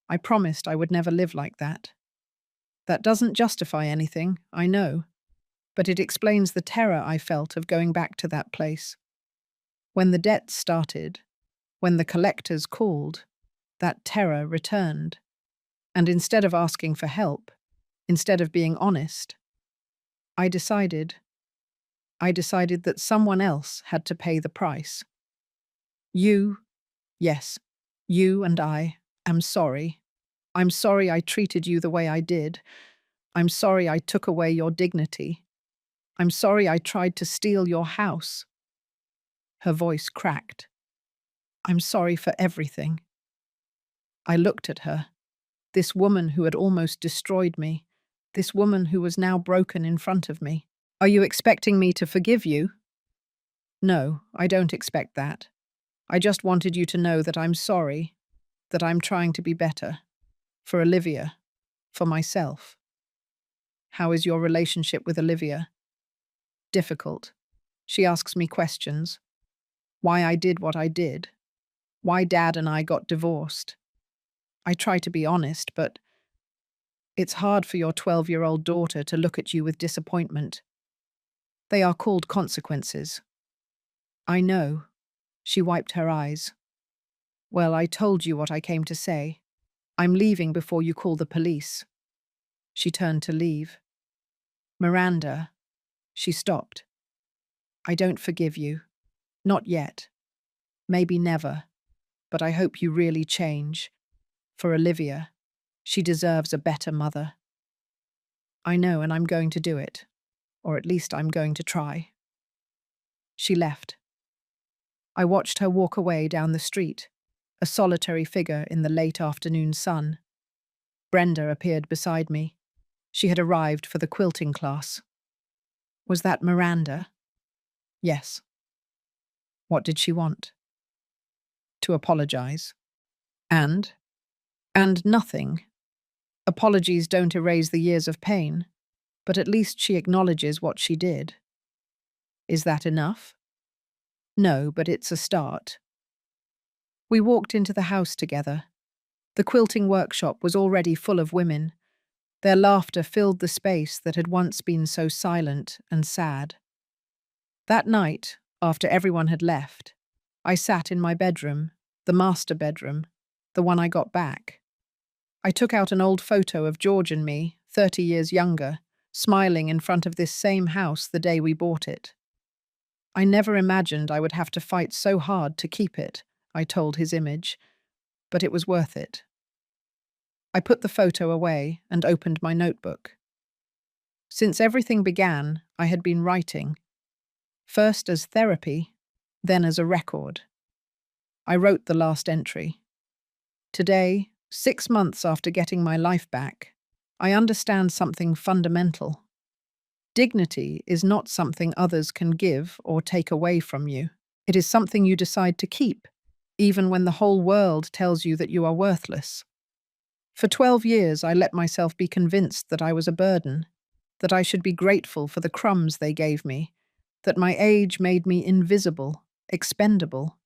I promised I would never live like that. That doesn't justify anything, I know, but it explains the terror I felt of going back to that place. When the debts started, when the collectors called, that terror returned. And instead of asking for help, instead of being honest, I decided that someone else had to pay the price. You, yes, you and I, am sorry. I'm sorry I treated you the way I did. I'm sorry I took away your dignity. I'm sorry I tried to steal your house. Her voice cracked. I'm sorry for everything. I looked at her. This woman who had almost destroyed me. This woman who was now broken in front of me. Are you expecting me to forgive you? No, I don't expect that. I just wanted you to know that I'm sorry, that I'm trying to be better. For Olivia. For myself. How is your relationship with Olivia? Difficult. She asks me questions. Why I did what I did. Why Dad and I got divorced. I try to be honest, but it's hard for your 12-year-old daughter to look at you with disappointment. They are called consequences. I know. She wiped her eyes. Well, I told you what I came to say. I'm leaving before you call the police. She turned to leave. Miranda. She stopped. I don't forgive you. Not yet. Maybe never. But I hope you really change. For Olivia. She deserves a better mother. I know, and I'm going to do it. Or at least I'm going to try. She left. I watched her walk away down the street, a solitary figure in the late afternoon sun. Brenda appeared beside me. She had arrived for the quilting class. Was that Miranda? Yes. What did she want? To apologize. And nothing. Apologies don't erase the years of pain, but at least she acknowledges what she did. Is that enough? No, but it's a start. We walked into the house together. The quilting workshop was already full of women. Their laughter filled the space that had once been so silent and sad. That night, after everyone had left, I sat in my bedroom, the master bedroom, the one I got back. I took out an old photo of George and me, 30 years younger, smiling in front of this same house the day we bought it. I never imagined I would have to fight so hard to keep it, I told his image, but it was worth it. I put the photo away and opened my notebook. Since everything began, I had been writing, first as therapy, then as a record. I wrote the last entry. Today, 6 months after getting my life back, I understand something fundamental. Dignity is not something others can give or take away from you. It is something you decide to keep, even when the whole world tells you that you are worthless. For 12 years, I let myself be convinced that I was a burden, that I should be grateful for the crumbs they gave me, that my age made me invisible, expendable.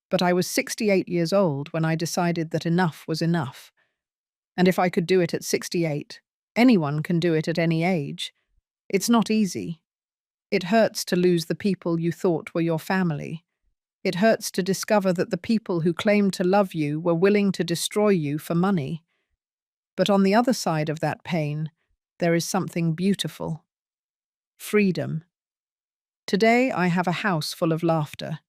But I was 68 years old when I decided that enough was enough. And if I could do it at 68, anyone can do it at any age. It's not easy. It hurts to lose the people you thought were your family. It hurts to discover that the people who claimed to love you were willing to destroy you for money. But on the other side of that pain, there is something beautiful. Freedom. Today I have a house full of laughter.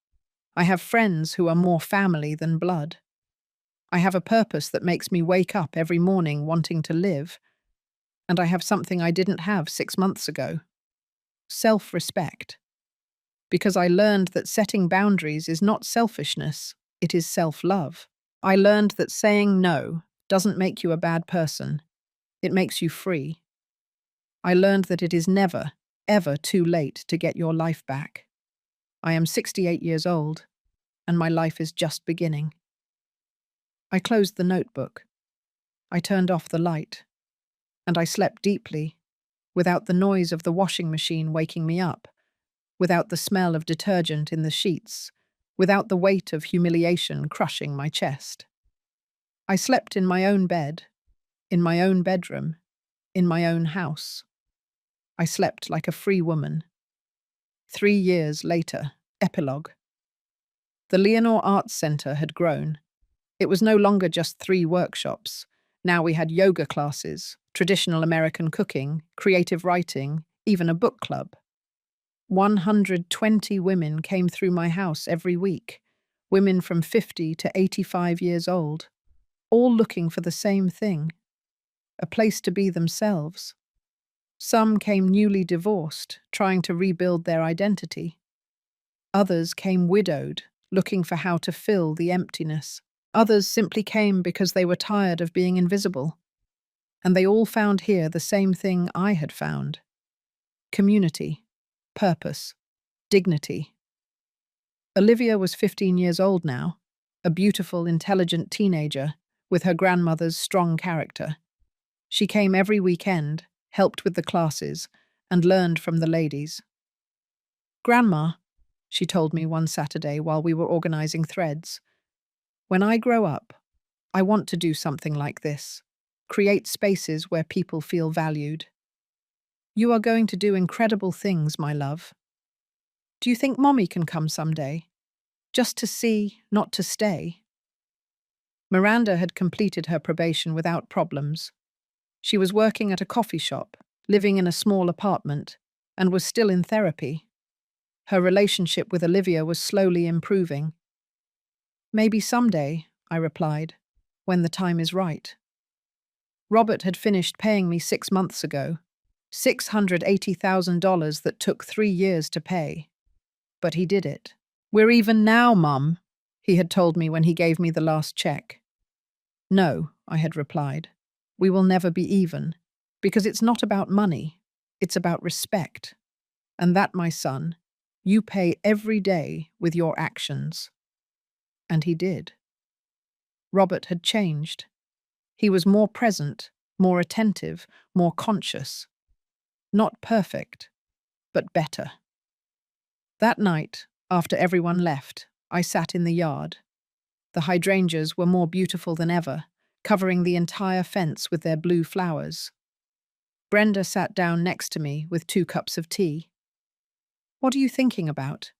I have friends who are more family than blood. I have a purpose that makes me wake up every morning wanting to live. And I have something I didn't have 6 months ago. Self-respect. Because I learned that setting boundaries is not selfishness, it is self-love. I learned that saying no doesn't make you a bad person. It makes you free. I learned that it is never, ever too late to get your life back. I am 68 years old, and my life is just beginning. I closed the notebook. I turned off the light, and I slept deeply, without the noise of the washing machine waking me up, without the smell of detergent in the sheets, without the weight of humiliation crushing my chest. I slept in my own bed, in my own bedroom, in my own house. I slept like a free woman. 3 years later, epilogue. The Leonore Arts Centre had grown. It was no longer just 3 workshops. Now we had yoga classes, traditional American cooking, creative writing, even a book club. 120 women came through my house every week, women from 50 to 85 years old, all looking for the same thing, a place to be themselves. Some came newly divorced, trying to rebuild their identity. Others came widowed, looking for how to fill the emptiness. Others simply came because they were tired of being invisible. And they all found here the same thing I had found: community, purpose, dignity. Olivia was 15 years old now, a beautiful, intelligent teenager with her grandmother's strong character. She came every weekend, helped with the classes, and learned from the ladies. "Grandma," she told me one Saturday while we were organizing threads, "when I grow up, I want to do something like this. Create spaces where people feel valued. You are going to do incredible things, my love. Do you think Mommy can come someday? Just to see, not to stay?" Miranda had completed her probation without problems. She was working at a coffee shop, living in a small apartment, and was still in therapy. Her relationship with Olivia was slowly improving. "Maybe someday," I replied, "when the time is right." Robert had finished paying me 6 months ago, $680,000 that took 3 years to pay. But he did it. "We're even now, Mum," he had told me when he gave me the last check. "No," I had replied. "We will never be even, because it's not about money, it's about respect. And that, my son, you pay every day with your actions." And he did. Robert had changed. He was more present, more attentive, more conscious. Not perfect, but better. That night, after everyone left, I sat in the yard. The hydrangeas were more beautiful than ever, covering the entire fence with their blue flowers. Brenda sat down next to me with 2 cups of tea. "What are you thinking about?"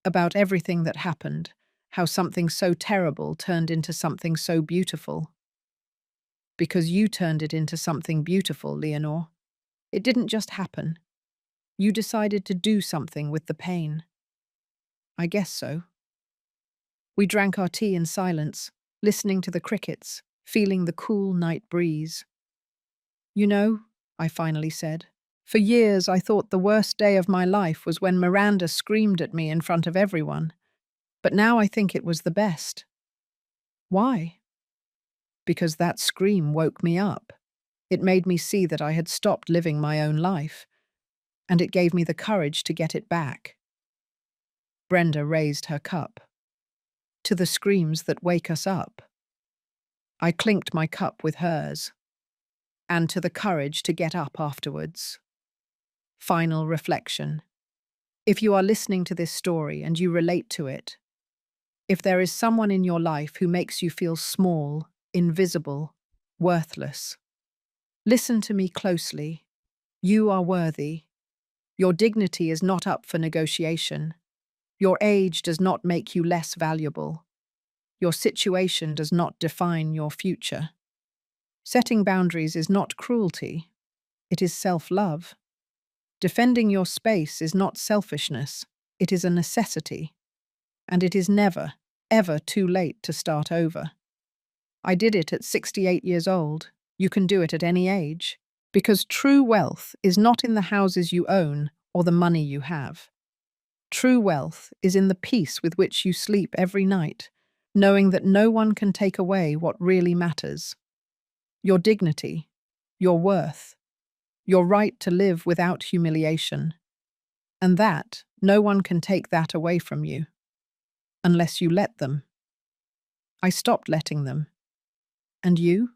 "About everything that happened, how something so terrible turned into something so beautiful." "Because you turned it into something beautiful, Leonore. It didn't just happen. You decided to do something with the pain." "I guess so." We drank our tea in silence, listening to the crickets, feeling the cool night breeze. "You know," I finally said, "for years I thought the worst day of my life was when Miranda screamed at me in front of everyone. But now I think it was the best." "Why?" "Because that scream woke me up. It made me see that I had stopped living my own life, and it gave me the courage to get it back." Brenda raised her cup. "To the screams that wake us up." I clinked my cup with hers. "And to the courage to get up afterwards." Final reflection. If you are listening to this story and you relate to it, if there is someone in your life who makes you feel small, invisible, worthless, listen to me closely. You are worthy. Your dignity is not up for negotiation. Your age does not make you less valuable. Your situation does not define your future. Setting boundaries is not cruelty. It is self-love. Defending your space is not selfishness. It is a necessity. And it is never, ever too late to start over. I did it at 68 years old. You can do it at any age. Because true wealth is not in the houses you own or the money you have. True wealth is in the peace with which you sleep every night, knowing that no one can take away what really matters. Your dignity, your worth, your right to live without humiliation. And that, no one can take that away from you. Unless you let them. I stopped letting them. And you?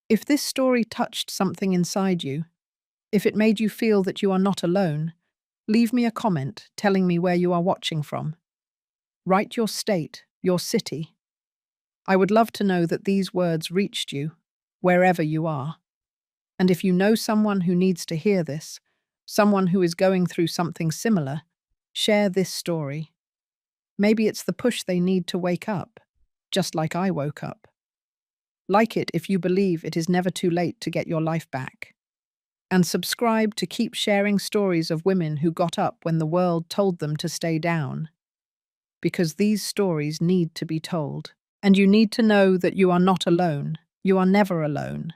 If this story touched something inside you, if it made you feel that you are not alone, leave me a comment telling me where you are watching from. Write your state, your city. I would love to know that these words reached you, wherever you are. And if you know someone who needs to hear this, someone who is going through something similar, share this story. Maybe it's the push they need to wake up, just like I woke up. Like it if you believe it is never too late to get your life back. And subscribe to keep sharing stories of women who got up when the world told them to stay down. because these stories need to be told. And you need to know that you are not alone. You are never alone.